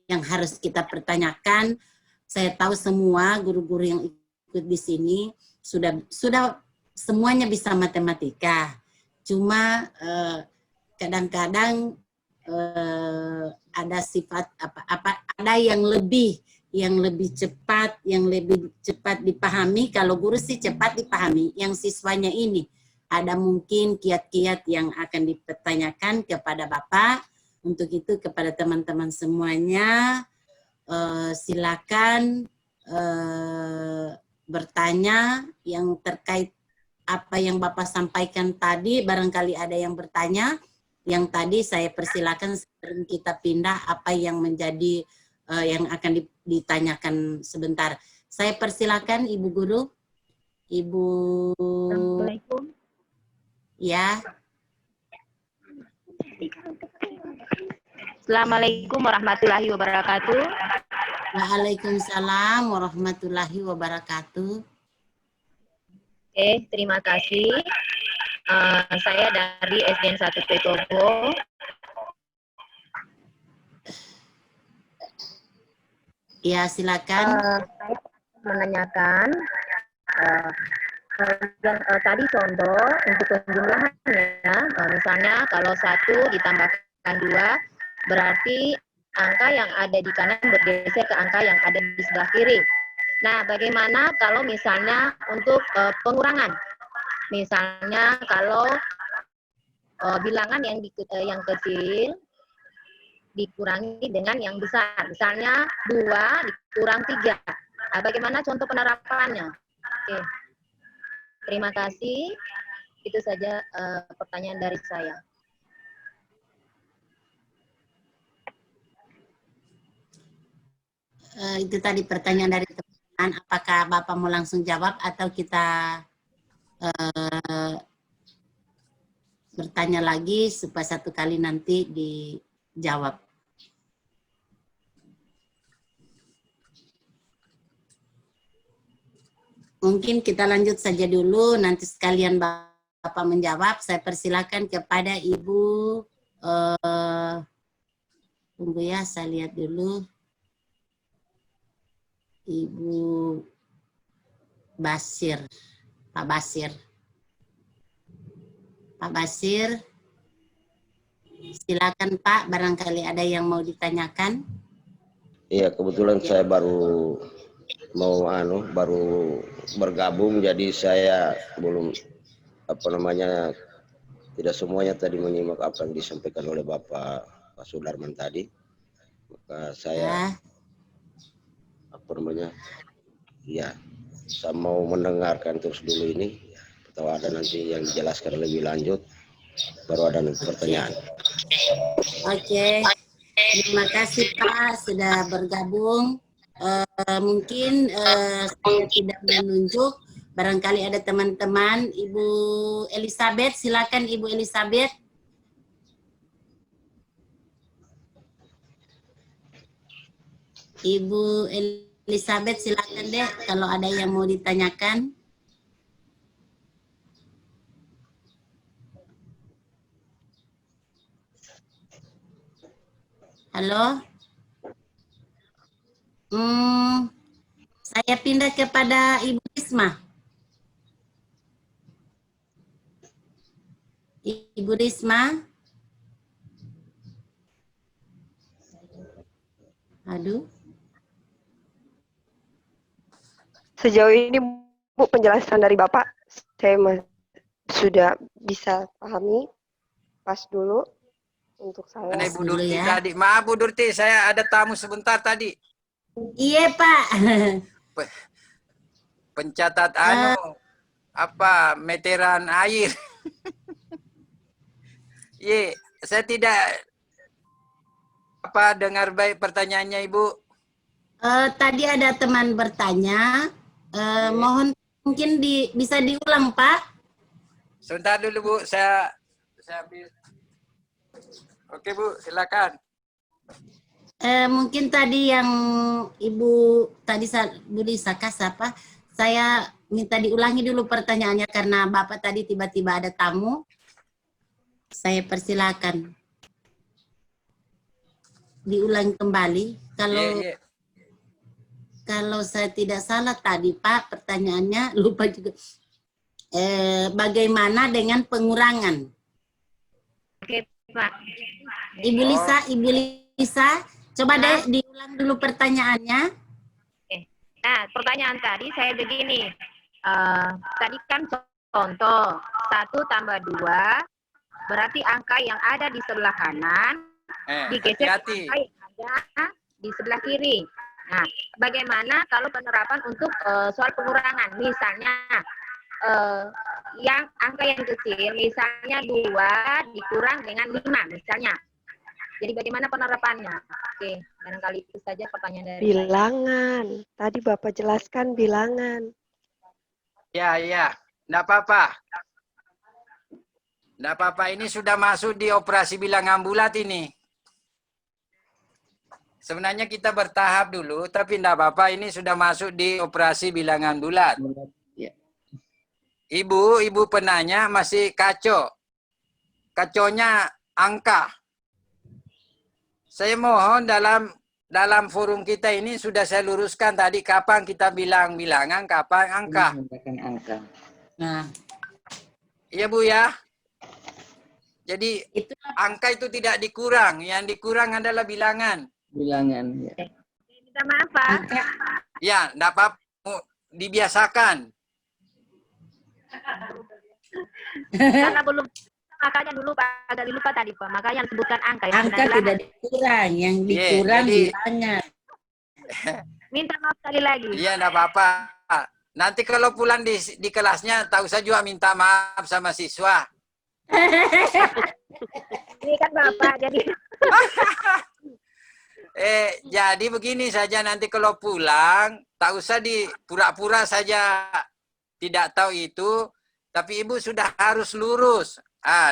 yang harus kita pertanyakan. Saya tahu semua guru-guru yang ikut di sini sudah semuanya bisa matematika. Cuma kadang-kadang ada sifat ada yang lebih cepat dipahami. Kalau guru sih cepat dipahami, yang siswanya ini ada mungkin kiat-kiat yang akan dipertanyakan kepada Bapak. Untuk itu kepada teman-teman semuanya silakan bertanya yang terkait apa yang Bapak sampaikan tadi. Barangkali ada yang bertanya yang tadi, saya persilakan sebelum kita pindah apa yang menjadi yang akan ditanyakan sebentar. Saya persilakan Ibu Guru. Ibu. Assalamualaikum. Ya. Assalamualaikum warahmatullahi wabarakatuh. Waalaikumsalam warahmatullahi wabarakatuh. Oke, terima kasih. Saya dari SDN 1 Petobo. Ya, silakan. Saya menanyakan tadi contoh untuk penjumlahannya, misalnya kalau 1 ditambahkan 2, berarti angka yang ada di kanan bergeser ke angka yang ada di sebelah kiri. Nah, bagaimana kalau misalnya untuk pengurangan? Misalnya kalau bilangan yang kecil dikurangi dengan yang besar, misalnya 2 dikurang 3. Nah, bagaimana contoh penerapannya? Oke. Terima kasih. Itu saja pertanyaan dari saya. Itu tadi pertanyaan dari teman-teman. Apakah Bapak mau langsung jawab atau kita bertanya lagi supaya satu kali nanti dijawab? Mungkin kita lanjut saja dulu, nanti sekalian Bapak menjawab. Saya persilakan kepada Ibu, tunggu ya, saya lihat dulu. Ibu Basir, Pak Basir. Pak Basir, silakan Pak, barangkali ada yang mau ditanyakan. Iya, kebetulan saya baru bergabung, jadi saya belum tidak semuanya tadi menyimak apa yang disampaikan oleh Bapak Sudarman tadi. Maka saya saya mau mendengarkan terus dulu ini, atau ada nanti yang dijelaskan lebih lanjut, baru ada nanti pertanyaan. Oke. Terima kasih Pak sudah bergabung. Mungkin saya tidak menunjuk, barangkali ada teman-teman. Ibu Elizabeth, silakan Ibu Elizabeth. Ibu Elizabeth silakan deh kalau ada yang mau ditanyakan. Halo. Saya pindah kepada Ibu Risma. Ibu Risma. Aduh. Sejauh ini Bu, penjelasan dari Bapak saya sudah bisa pahami. Pas dulu untuk saya. Mana Ibu Dulu Durti ya. tadi? Maaf Bu Durti, saya ada tamu sebentar tadi. Iya Pak. Pencatat meteran air. Iya, saya tidak dengar baik pertanyaannya Ibu. Tadi ada teman bertanya, mohon mungkin bisa diulang Pak. Sebentar dulu Bu, saya ambil. Oke Bu, silakan. Mungkin tadi yang Ibu tadi Bu Lisa apa? Saya minta diulangi dulu pertanyaannya karena Bapak tadi tiba-tiba ada tamu. Saya persilakan. Diulang kembali. Kalau saya tidak salah tadi Pak, pertanyaannya lupa juga. Bagaimana dengan pengurangan? Oke, Pak. Ibu Lisa, coba deh diulang dulu pertanyaannya. Nah, pertanyaan tadi saya begini. Tadi kan contoh 1 tambah 2 berarti angka yang ada di sebelah kanan digeser angka yang ada di sebelah kiri. Nah, bagaimana kalau penerapan untuk soal pengurangan? Misalnya yang angka yang kecil, misalnya 2 dikurang dengan 5 misalnya. Jadi bagaimana penerapannya? Oke, barangkali itu saja pertanyaan dari bilangan. Tadi Bapak jelaskan bilangan. Ya, enggak apa-apa. Enggak apa-apa, ini sudah masuk di operasi bilangan bulat ini. Sebenarnya kita bertahap dulu, tapi enggak apa-apa, ini sudah masuk di operasi bilangan bulat. Ibu penanya masih kacau. Kacaunya angka. Saya mohon dalam forum kita ini sudah saya luruskan tadi kapan kita bilang bilangan, kapan angka. Nah, iya Bu ya. Jadi angka itu tidak dikurang, yang dikurang adalah bilangan. Bilangan. Ya. Minta maaf Pak. Ya, enggak apa-apa, dibiasakan. Karena belum makanya dulu Pak, agak lupa tadi Pak. Makanya sebutkan angka. Angka tidak dikurang, yang dikurang bilangan. Minta maaf sekali lagi. Iya, enggak apa-apa. Nanti kalau pulang di kelasnya, tak usah juga minta maaf sama siswa. Ini kan Bapak, jadi jadi begini saja, nanti kalau pulang tak usah pura-pura saja tidak tahu itu, tapi Ibu sudah harus lurus.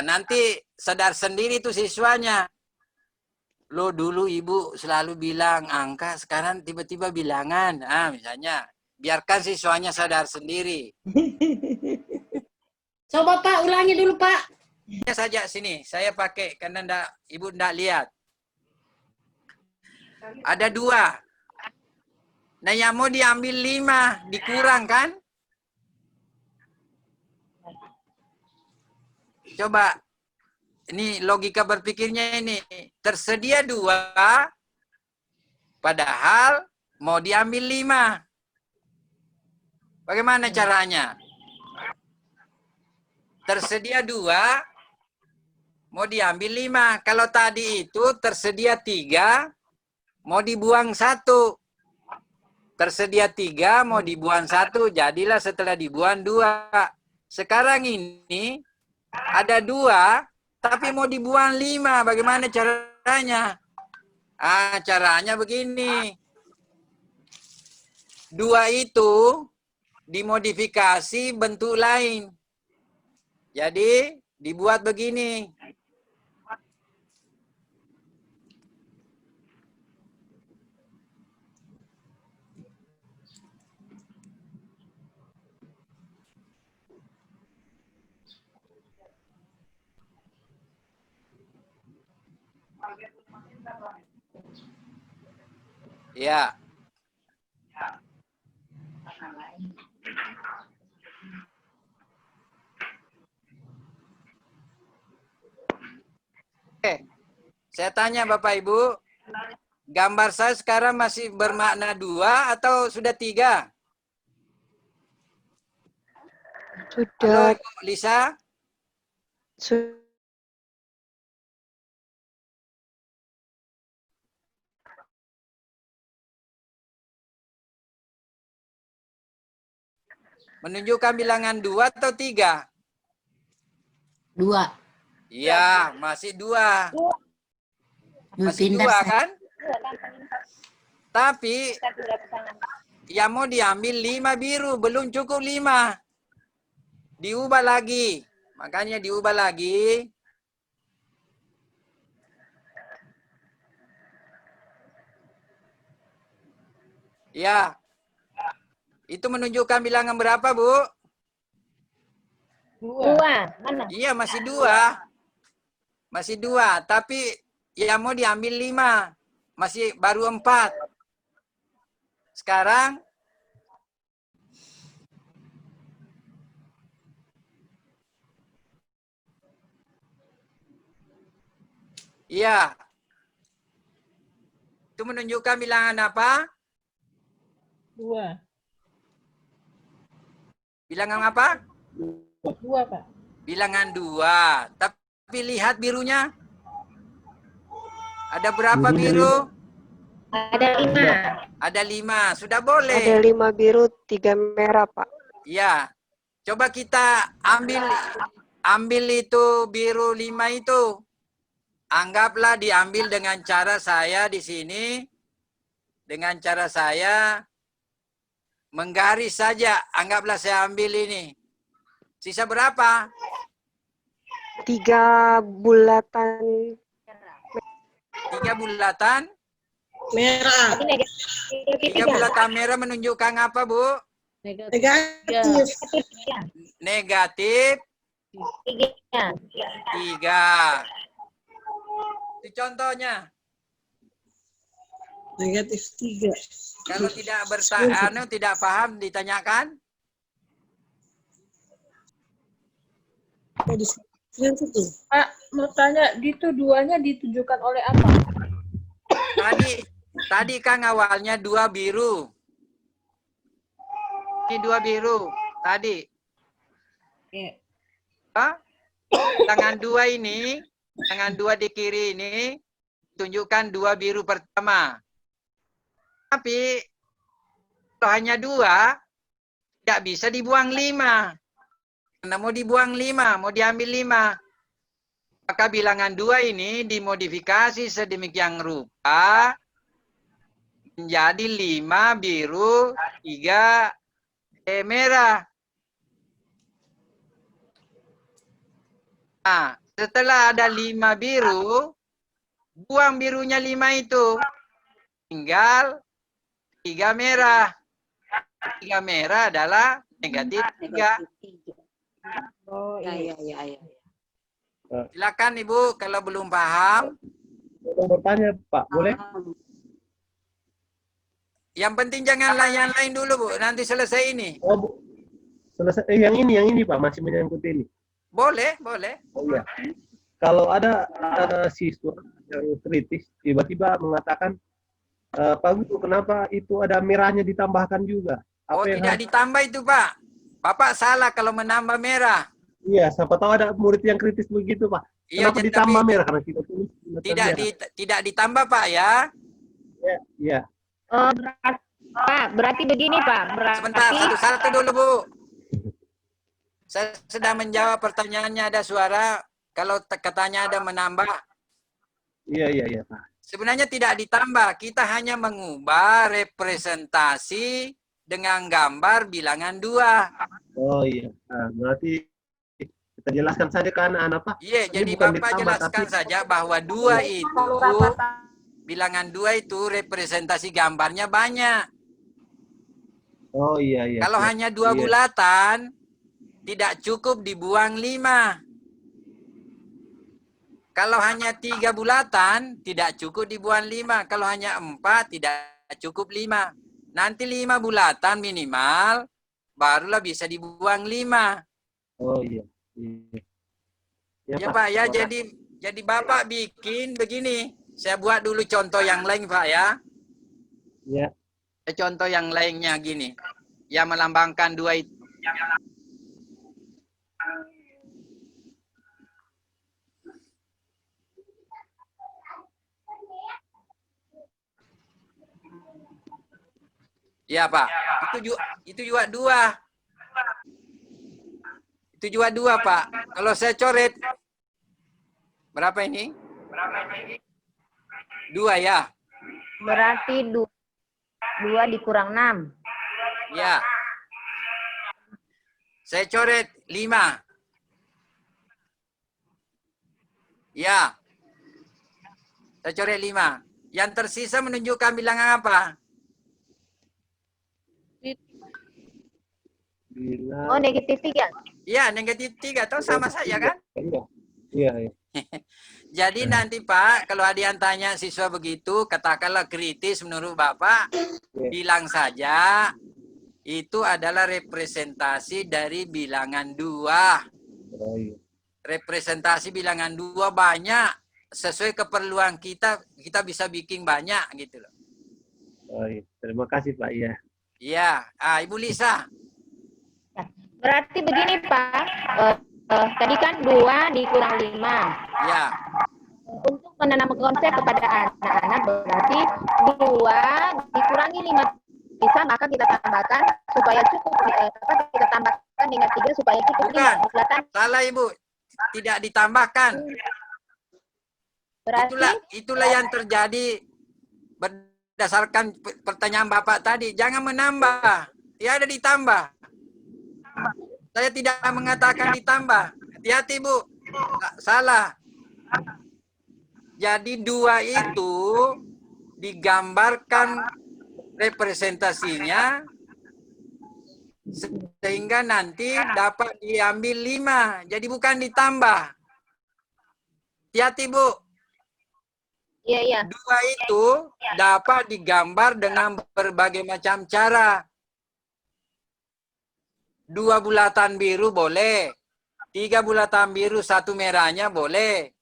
Nanti sadar sendiri tuh siswanya. Lo dulu Ibu selalu bilang angka, sekarang tiba-tiba bilangan. Misalnya, biarkan siswanya sadar sendiri. Coba Pak, ulangi dulu Pak. Saja sini, saya pakai karena Ibu ndak lihat. Ada 2. Nah, yang mau diambil 5, dikurang kan? Coba, ini logika berpikirnya ini. Tersedia 2, padahal mau diambil 5. Bagaimana caranya? Tersedia 2, mau diambil 5. Kalau tadi itu tersedia 3, mau dibuang 1. Tersedia 3, mau dibuang 1. Jadilah setelah dibuang 2. Sekarang ini ada 2, tapi mau dibuang 5. Bagaimana caranya? Caranya begini. 2 itu dimodifikasi bentuk lain. Jadi dibuat begini. Ya. Oke, saya tanya Bapak Ibu, gambar saya sekarang masih bermakna 2 atau sudah 3? Halo Sudah, Ibu Lisa? su- Menunjukkan bilangan 2 atau 3? 2. Iya, masih 2. Masih Pindah 2 saya. kan? Tapi yang mau diambil 5 biru, belum cukup 5. Diubah lagi. Makanya diubah lagi. Ya. Itu menunjukkan bilangan berapa, Bu? 2. Mana? Iya, masih 2. Masih 2. Tapi yang mau diambil 5. Masih baru 4. Sekarang iya. Itu menunjukkan bilangan apa? 2. Bilangan apa? 2, Pak. Bilangan 2. Tapi lihat birunya. Ada berapa biru? Ada 5. Ada 5. Sudah boleh. ada 5 biru, 3 merah, Pak. Ya. Coba kita ambil itu biru 5 itu. Anggaplah diambil dengan cara saya di sini. Dengan cara saya menggaris saja. Anggaplah saya ambil ini. Sisa berapa? 3 bulatan 3 bulatan. Merah. 3 bulatan merah menunjukkan apa, Bu? Negatif. Negatif 3. Itu contohnya. Negatif 3. Kalau tidak tidak paham ditanyakan. Pak, mau tanya, itu 2-nya ditunjukkan oleh apa? Tadi kan awalnya 2 biru. Ini 2 biru tadi. Tangan 2 ini, tangan 2 di kiri ini tunjukkan 2 biru pertama. Tapi kalau hanya 2 tidak bisa dibuang 5. Karena mau dibuang 5, mau diambil 5. Maka bilangan 2 ini dimodifikasi sedemikian rupa menjadi 5 biru, 3 merah. Nah, setelah ada 5 biru, buang birunya 5 itu. Tinggal 3 merah. 3 merah adalah negatif 3. Oh, iya. Iya. Silakan Ibu kalau belum paham. Mau bertanya Pak, boleh? Yang penting janganlah yang lain dulu Bu, nanti selesai ini. Oh, Bu. Selesai. Yang ini Pak, masih menyangkut ini. Boleh, boleh. Oh iya. Kalau ada siswa yang kritis tiba-tiba mengatakan, Pak Guru, kenapa itu ada merahnya ditambahkan juga? Oh, tidak ditambah itu Pak. Bapak salah kalau menambah merah. Iya, siapa tahu ada murid yang kritis begitu Pak. Iya, Kenapa ditambah merah? Karena kita tulis tidak ditambah Pak ya. Iya. Oh, Pak, berarti begini Pak. Sebentar, satu-satu dulu Bu. Saya sedang menjawab pertanyaannya, ada suara. Kalau katanya ada menambah. Iya Pak. Sebenarnya tidak ditambah, kita hanya mengubah representasi dengan gambar bilangan 2. Oh iya. Nah, berarti kita jelaskan saja ke anak-anak Pak. Iya, Ini jadi bukan Bapak ditambah, jelaskan tapi saja bahwa 2 itu, bilangan 2 itu representasi gambarnya banyak. oh iya iya. Kalau siap. hanya 2 Iya. bulatan, tidak cukup dibuang 5. Kalau hanya 3 bulatan, tidak cukup dibuang 5. Kalau hanya 4, tidak cukup 5. Nanti 5 bulatan minimal, barulah bisa dibuang 5. Oh iya. Iya. Ya Pak, ya terima kasih. jadi Bapak bikin begini. Saya buat dulu contoh yang lain Pak ya. Ya. Contoh yang lainnya gini. Yang melambangkan 2 itu. Ya Pak, itu juga 2. Itu juga 2 Pak. Kalau saya coret, berapa ini? 2 ya? Berarti 2 dikurang 6. Ya. Saya coret 5. Ya. Saya coret 5. Yang tersisa menunjukkan bilangan apa? Bilang. Oh, negatif 3. Ya, negatif 3. Tahu sama saja kan? Iya. Iya. Iya. Jadi nanti Pak, kalau ada yang tanya siswa begitu, katakanlah kritis menurut Bapak, bilang saja itu adalah representasi dari bilangan 2. Oh iya. Representasi bilangan 2 banyak. Sesuai keperluan kita bisa bikin banyak gitu loh. Oh iya. Terima kasih Pak. Iya. Iya. Ibu Lisa. Berarti begini Pak, tadi kan 2 dikurang 5. Ya. Untuk menanam konsep kepada anak-anak berarti 2 dikurangi 5 bisa, maka kita tambahkan supaya cukup, kita tambahkan dengan 3 supaya cukup. Bukan. 5. Salah Ibu. Tidak ditambahkan. Berarti Itulah yang terjadi berdasarkan pertanyaan Bapak tadi. Jangan menambah. Tiada ditambah. Saya tidak mengatakan ditambah. Hati-hati Bu. Salah. Jadi 2 itu digambarkan representasinya sehingga nanti dapat diambil 5. Jadi bukan ditambah. Hati-hati Bu. iya. 2 itu dapat digambar dengan berbagai macam cara. 2 bulatan biru boleh. 3 bulatan biru 1 merahnya boleh.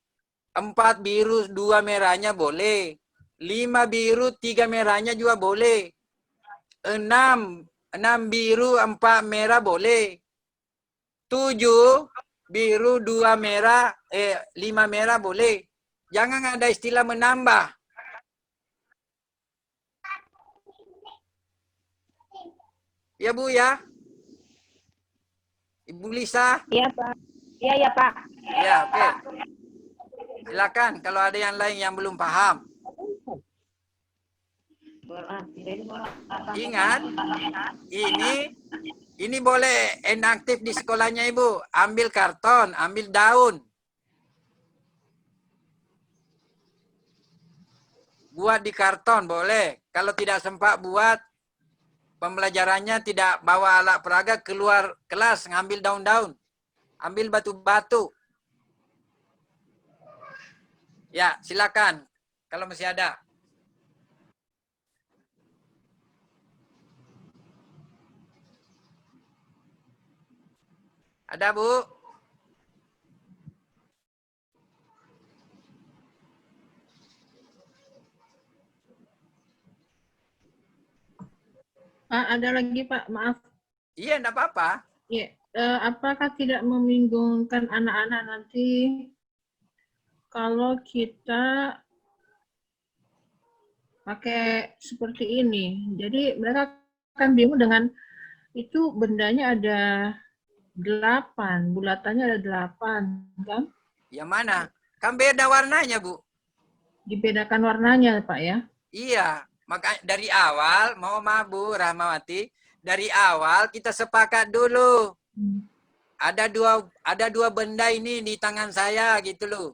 4 biru 2 merahnya boleh. 5 biru 3 merahnya juga boleh. 6 biru 4 merah boleh. 7 biru 2 merah 5 merah boleh. Jangan ada istilah menambah. Ya Bu ya. Ibu Lisa. Iya Pak. Iya Pak. Ya, oke. Silakan kalau ada yang lain yang belum paham. Ingat, ini boleh inaktif di sekolahnya Ibu. Ambil karton, ambil daun. Buat di karton boleh. Kalau tidak sempat buat, pembelajarannya tidak bawa alat peraga, keluar kelas ngambil daun-daun. Ambil batu-batu. Ya, silakan. Kalau masih ada. Ada, Bu? Ada lagi Pak, maaf. Iya, enggak apa-apa. Ya, apakah tidak membingungkan anak-anak nanti kalau kita pakai seperti ini? Jadi mereka akan bingung dengan itu bendanya ada 8, bulatannya ada 8, kan? Yang mana? Kan beda warnanya, Bu. Dibedakan warnanya, Pak ya? Iya, maka dari awal mau Bu Rahmawati, dari awal kita sepakat dulu. Ada dua benda ini di tangan saya gitu loh.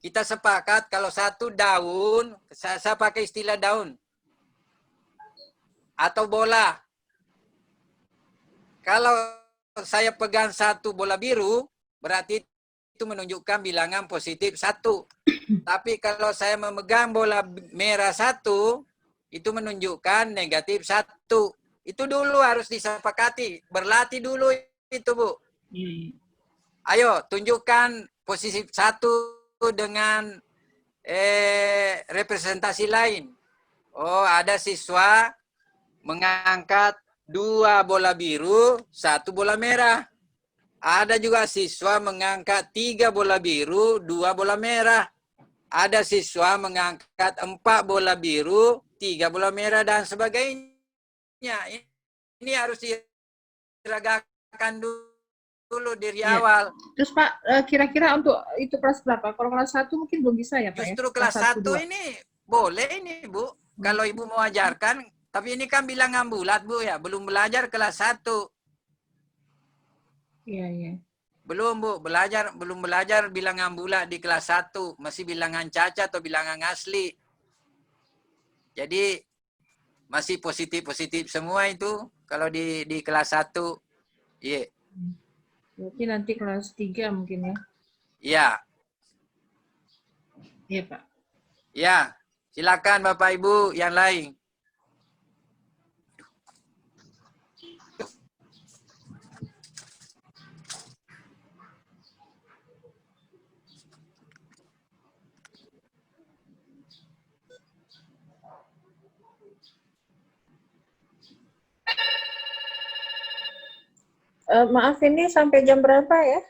Kita sepakat kalau satu daun, saya pakai istilah daun atau bola. Kalau saya pegang satu bola biru, berarti itu menunjukkan bilangan positif 1. Tapi kalau saya memegang bola merah 1, itu menunjukkan negatif 1. Itu dulu harus disepakati. Berlatih dulu itu, Bu. Ayo, tunjukkan posisi 1 dengan representasi lain. Oh, ada siswa mengangkat 2 bola biru, 1 bola merah. Ada juga siswa mengangkat 3 bola biru, 2 bola merah. Ada siswa mengangkat 4 bola biru, 3 bola merah, dan sebagainya. Ini harus diragakan dulu dari awal. Terus Pak, kira-kira untuk itu kelas berapa? Kalau kelas 1 mungkin belum bisa ya Pak? Justru kelas 1 ini boleh ini Bu. Kalau Ibu mau ajarkan, tapi ini kan bilangan bulat Bu ya, belum belajar kelas 1. Iya, iya. Belum Bu, belum belajar bilangan bulat di kelas 1, masih bilangan cacat atau bilangan asli. Jadi masih positif-positif semua itu kalau di kelas 1. Iya. Berarti nanti kelas 3 mungkin ya? Iya. Iya Pak. Ya, silakan Bapak Ibu yang lain. Maaf, ini sampai jam berapa ya?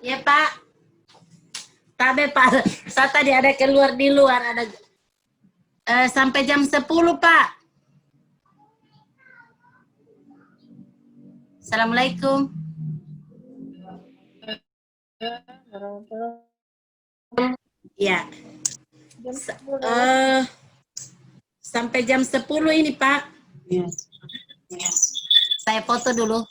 Ya Pak. Tapi Pak, saya tadi ada keluar di luar, ada sampai jam 10 Pak. Assalamualaikum. Ya. Sampai jam 10 ini Pak. Saya foto dulu.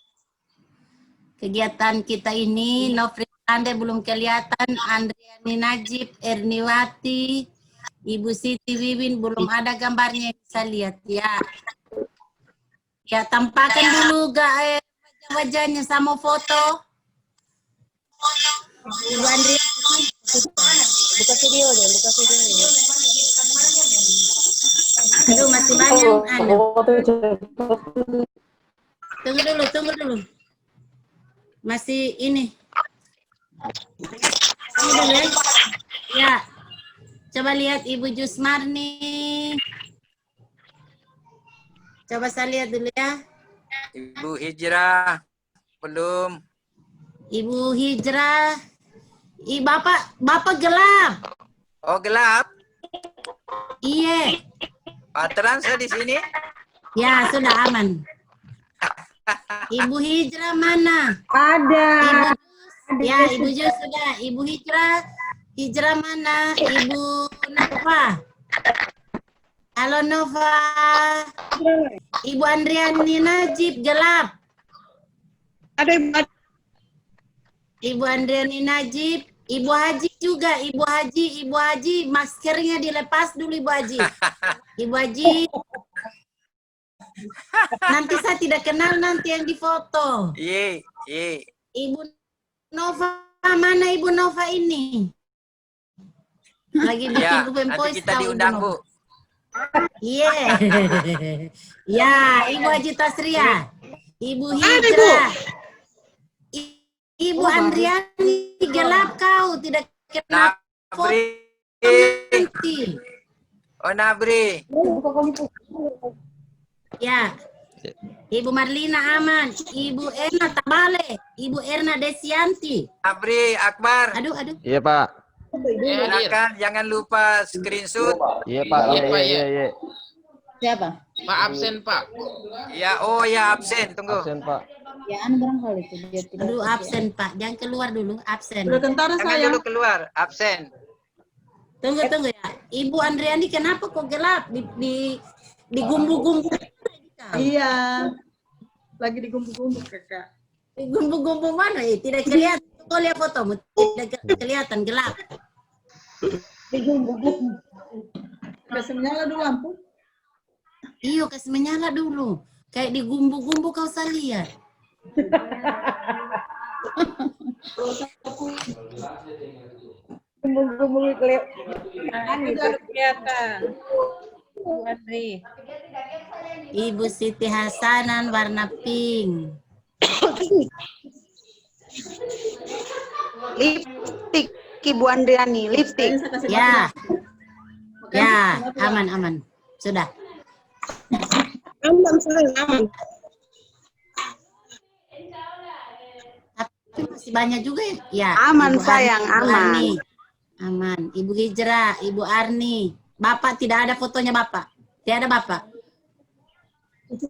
Kegiatan kita ini, Nofri Ande belum kelihatan, Andriani Najib, Erniwati, Ibu Siti Wiwin belum ada gambarnya, bisa lihat ya. Ya, tampakkan dulu wajah-wajahnya sama foto. Ibu Andriani. Buka video deh, buka video. Aduh, masih banyak. Tunggu dulu. Masih ini. Tunggu dulu ya. Ya. Coba lihat Ibu Jusmarni. Coba saya lihat dulu ya. Ibu Hijrah belum. Ibu Hijrah. Bapak gelap. Oh, gelap. Iya. Pateran saya di sini. Ya, sudah aman. Ibu Hijrah mana? Ada. Ibu Jus sudah. Ibu Hijrah mana? Ibu Nova. Halo Nova. Ibu Andriani Najib gelap. Ada Ibu Andriani Najib. Ibu Haji juga. Ibu Haji maskernya dilepas dulu Ibu Haji. Ibu Haji. Nanti saya tidak kenal nanti yang difoto. Iya. Ibu Nova mana Ibu Nova ini? Lagi bikin Ya, open nanti voice kita tahu diundang, Ibu Bu. Nova. Iya. Ya, Ibu Haji Tasria. Ibu Hijrah. Ibu Andriani gelap kau, tidak kenal foto Nabri. nanti. Oh, Nabri. Ya, Ibu Marlina aman. Ibu Erna Tabale. Ibu Erna Desianti. Abri Akbar, Aduh, aduh. Iya, Pak. silakan jangan lupa screenshot. Iya, Pak. Iya. Siapa? Pak absen, Pak. Ya, oh ya absen, tunggu. Absen, Pak. Ya, barangkali itu dia tidak. Aduh, absen, Pak. Jangan keluar dulu, absen. Sudah tentara Jangan saya. dulu keluar, absen. Tunggu ya. Ibu Andriani kenapa kok gelap? Di gumbu-gumbu. Iya. Lagi digumbu-gumbu, Kakak. Di gumbu-gumbu mana? Tidak kelihatan. Kau lihat fotomu. Tidak kelihatan, gelap. Di gumbu-gumbu. Kasih menyala dulu lampu. Iyo, kasih menyala dulu. Kayak di gumbu-gumbu kau saya lihat. Gumbu-gumbu kelihatan. Kelihatan. Bu Andri. Ibu Siti Hasanan warna pink. Lipstick, Ibu Andriani, lipstick. Ya. Ya, aman. Sudah. Aman. Tapi masih banyak juga ya. Aman, Ibu sayang, Ibu aman. Arni. Aman. Ibu Hijrah, Ibu Arni. Bapak tidak ada fotonya Bapak. Tidak ada Bapak.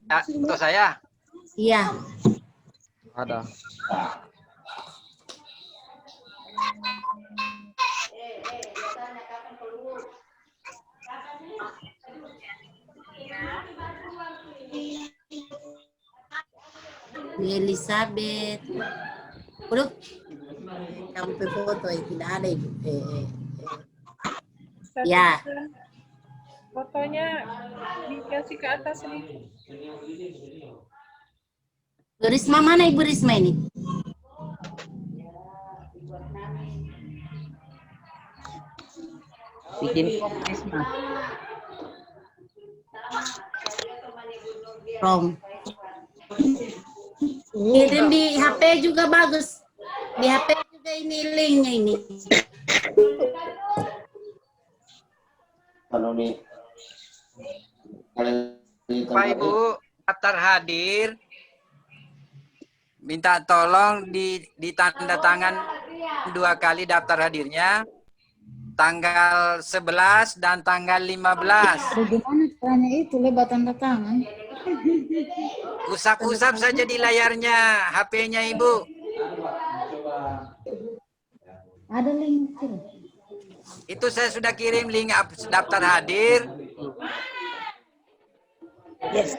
Ya, untuk saya. Iya. Ada. Bu Elizabeth. Udah. Sampai foto tidak ada Ibu. Ya. Fotonya dikasih ke atas nih. Bu Risma mana Ibu Risma ini? Bikin Risma. Rom. Kirim di HP juga bagus. Di HP juga ini linknya ini. Pak Ibu daftar hadir, minta tolong ditanda tangan 2 kali daftar hadirnya, tanggal 11 dan tanggal 15. Bagaimana caranya itu lebat tanda tangan? Usap-usap saja di layarnya HP-nya Ibu. Ada link. Itu saya sudah kirim link daftar hadir. Yes.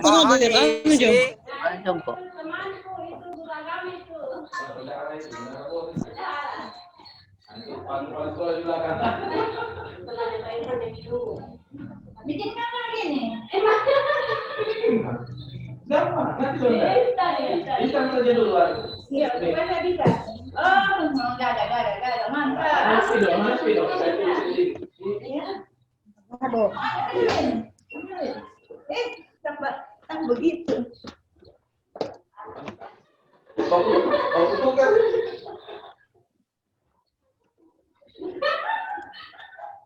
Mohon diisi. Begitu.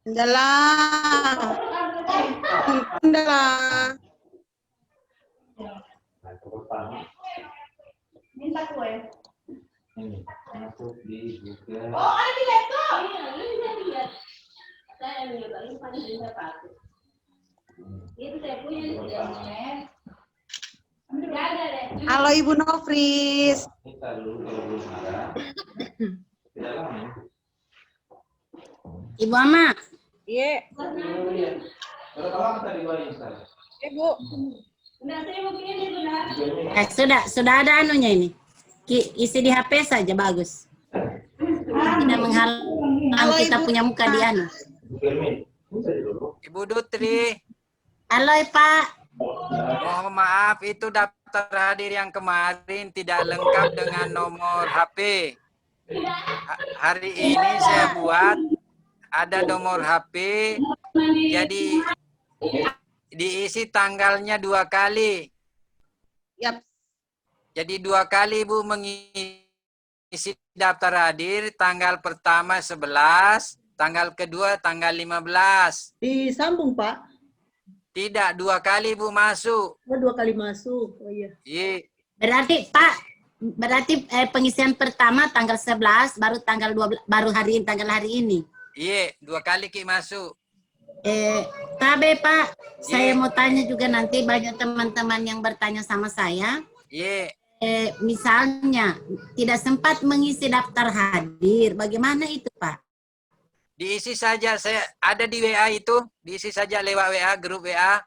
Adalah. Minta kue. Oh, ada di laptop. Saya paling bisa pakai. Itu saya punya di internet. Halo Ibu Nofris. Ibu Ama. Iya. Bu. Sudah ada anunya ini. Isi di HP saja bagus. Tidak menghalang kita punya muka di anu. Ibu Dutri. Halo Pak. Mohon maaf, itu daftar hadir yang kemarin tidak lengkap dengan nomor HP. Hari ini saya buat ada nomor HP, jadi diisi tanggalnya 2 kali. Yap. Jadi 2 kali Ibu mengisi daftar hadir, tanggal pertama 11, tanggal kedua tanggal 15. Disambung, Pak. Tidak, 2 kali Bu masuk. Oh, 2 kali masuk. Oh iya. Iya. Berarti Pak, berarti pengisian pertama tanggal 11, baru tanggal 12, baru tanggal hari ini. Iya, 2 kali Ki masuk. Tabe Pak, saya Iya. mau tanya juga nanti banyak teman-teman yang bertanya sama saya. Iya. Misalnya tidak sempat mengisi daftar hadir, bagaimana itu Pak? Diisi saja, saya ada di WA itu, diisi saja lewat WA, grup WA.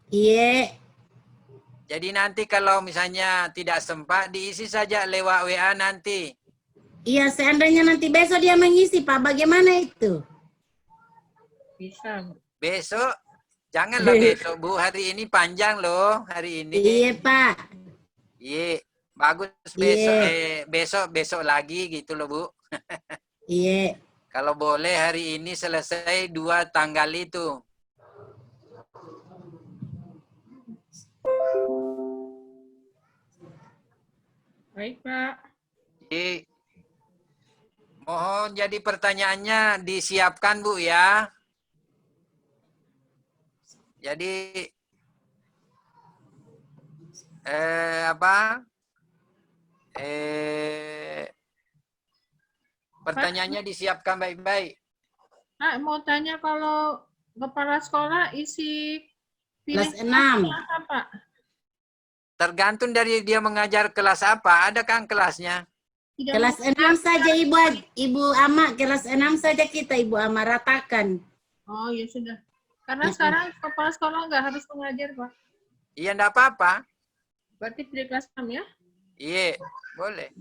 Iya. Jadi nanti kalau misalnya tidak sempat, diisi saja lewat WA nanti. Iya, seandainya nanti besok dia mengisi, Pak, bagaimana itu? Bisa. Besok, janganlah besok, Bu. Hari ini panjang loh, hari ini. Iya, Pak. Iya, bagus besok, besok lagi gitu loh, Bu. Iya. Kalau boleh hari ini selesai 2 tanggal itu. Baik, Pak. Jadi, mohon jadi pertanyaannya disiapkan Bu ya. Jadi pertanyaannya disiapkan baik-baik. Pak, mau tanya kalau kepala sekolah isi Kelas pilih 6. apa? Tergantung dari dia mengajar kelas apa. Ada kan kelasnya? Kelas 6 saja Ibu Ama, kelas 6 saja kita Ibu Ama ratakan. Oh, ya sudah. Karena sekarang kepala sekolah nggak harus mengajar, Pak. Iya, enggak apa-apa. Berarti pilih kelas 6 ya? Iya, boleh.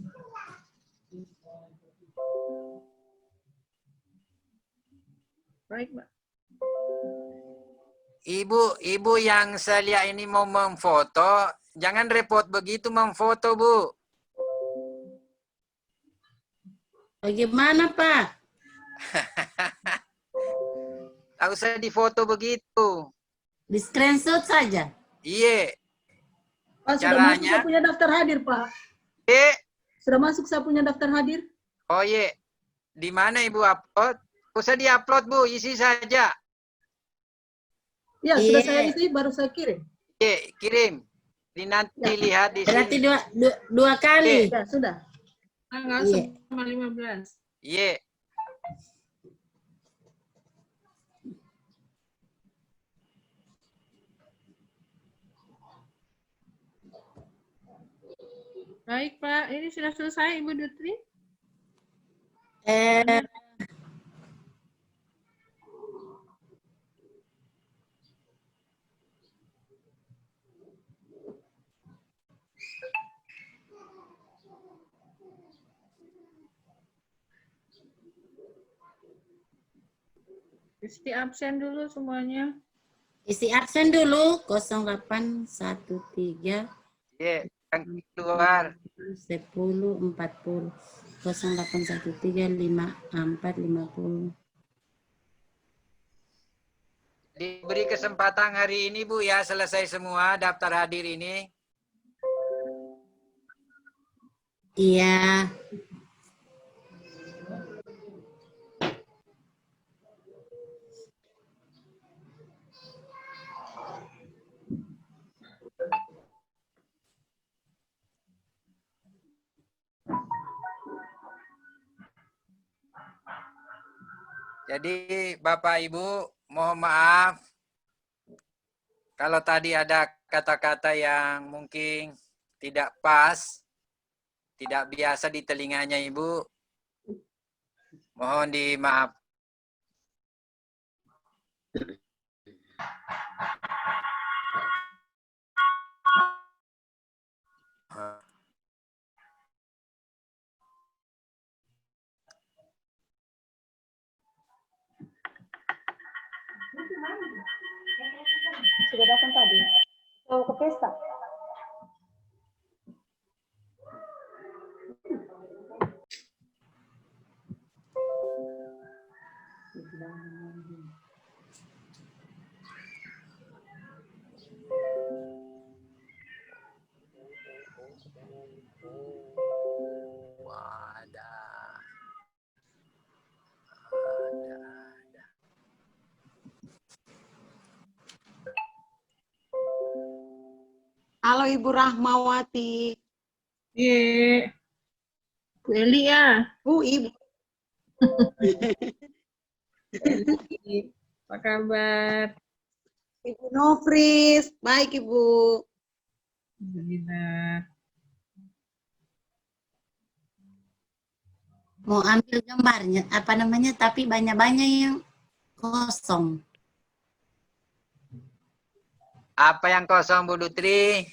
Baik, Pak. Ibu yang saya lihat ini mau memfoto, jangan repot begitu memfoto, Bu. Bagaimana, Pak? Tak usah difoto begitu. Di screenshot saja. Iya. Pak, sudah masuk saya punya daftar hadir, Pak. Sudah masuk saya punya daftar hadir. Oh iya. Di mana Ibu upload? Usah diupload, Bu, isi saja. Ya, sudah saya isi, baru saya kirim. Iya, kirim. Nanti lihat di Berarti sini. dua kali. Ya, sudah. Tanggal 15. Iya. Baik, Pak. Ini sudah selesai, Ibu Dutri? Isi absen dulu semuanya. Isi absen dulu 0813. Iya, yang keluar. 1040 08135450. Diberi kesempatan hari ini, Bu, ya, selesai semua daftar hadir ini. Iya. Jadi Bapak Ibu, mohon maaf kalau tadi ada kata-kata yang mungkin tidak pas, tidak biasa di telinganya Ibu. Mohon dimaaf. Sudah datang tadi. Mau ke pesta? Halo Ibu Rahmawati. Iya. Bu Eli ya. Bu Ibu. Eli, apa kabar? Ibu Nofris. Baik Ibu. Alhamdulillah. Mau ambil gambarnya, apa namanya, tapi banyak-banyak yang kosong. Apa yang kosong Bu Lutri?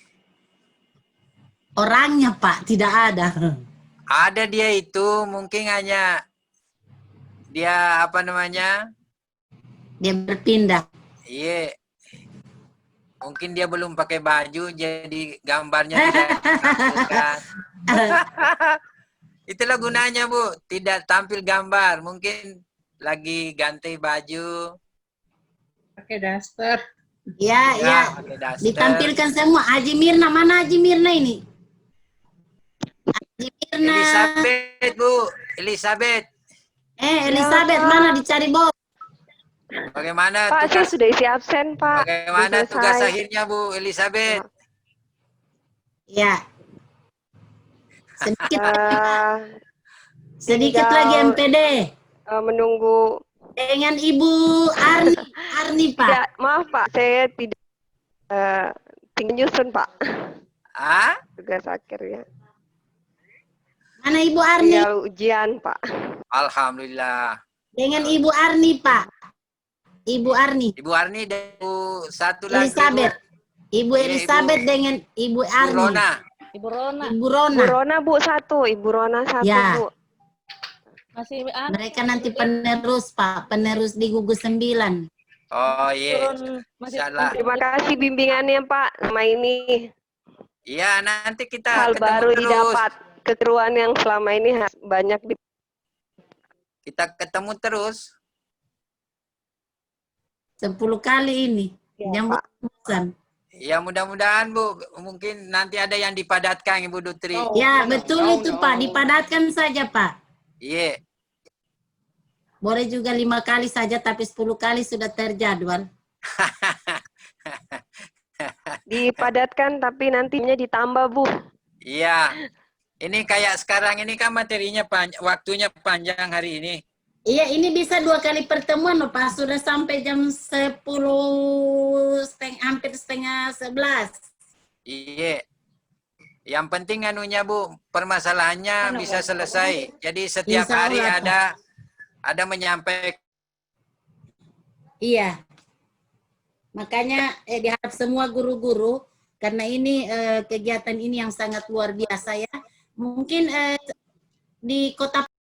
Orangnya Pak, tidak ada. Ada dia itu, mungkin hanya dia apa namanya? Dia berpindah. Iya. Mungkin dia belum pakai baju, jadi gambarnya tidak dihapuskan. Itulah gunanya Bu, tidak tampil gambar. Mungkin lagi ganti baju. Pakai daster. Ya, ya. Pakai daster. Ditampilkan semua. Haji Mirna, mana Haji Mirna ini? Haji Mirna. Elizabeth Bu, Elizabeth. Elizabeth Ya, mana dicari bos? Bagaimana Pak, saya tugas? sudah isi absen, Pak. Bagaimana Sudah tugas selesai. akhirnya Bu Elizabeth? Ya. Sedikit, sedikit tinggal, lagi MPD. Menunggu. Dengan Ibu Arni Pak. Tidak, maaf Pak, saya tidak tinggal nyusun Pak. Ah? Tugas akhirnya. Mana Ibu Arni? Tinggal ujian Pak. Alhamdulillah. Dengan Ibu Arni Pak. Ibu Arni. Ibu Arni dan Ibu satu lagi. Elizabeth. Ibu Iya, Elizabeth dengan Ibu Arni. Ibu Rona. Ibu Rona. Ibu Rona Bu satu, Ibu Rona satu Ya. Bu. Masih Mereka nanti penerus Pak, penerus di gugus 9. Oh iya. Insyaallah. Terima kasih bimbingannya Pak selama ini. Iya, nanti kita Hal ketemu baru terus. didapat. Keseruan yang selama ini banyak Kita ketemu terus. 10 kali ini. Ya, Yang Pak. bosan. Ya mudah-mudahan Bu, mungkin nanti ada yang dipadatkan Ibu Dutri. Ya, betul itu Pak, dipadatkan saja Pak. Iya. Boleh juga 5 kali saja, tapi 10 kali sudah terjadwal. dipadatkan tapi nantinya ditambah Bu. Iya. Ini kayak sekarang ini kan materinya waktunya panjang hari ini. Iya, ini bisa 2 kali pertemuan loh Pak, sudah sampai jam 10, hampir setengah 11. Iya. Yang penting anunya Bu, permasalahannya bisa selesai. Jadi setiap Insya hari Allah, ada menyampaikan. Iya. Makanya diharap semua guru-guru, karena ini kegiatan ini yang sangat luar biasa ya. Mungkin di kota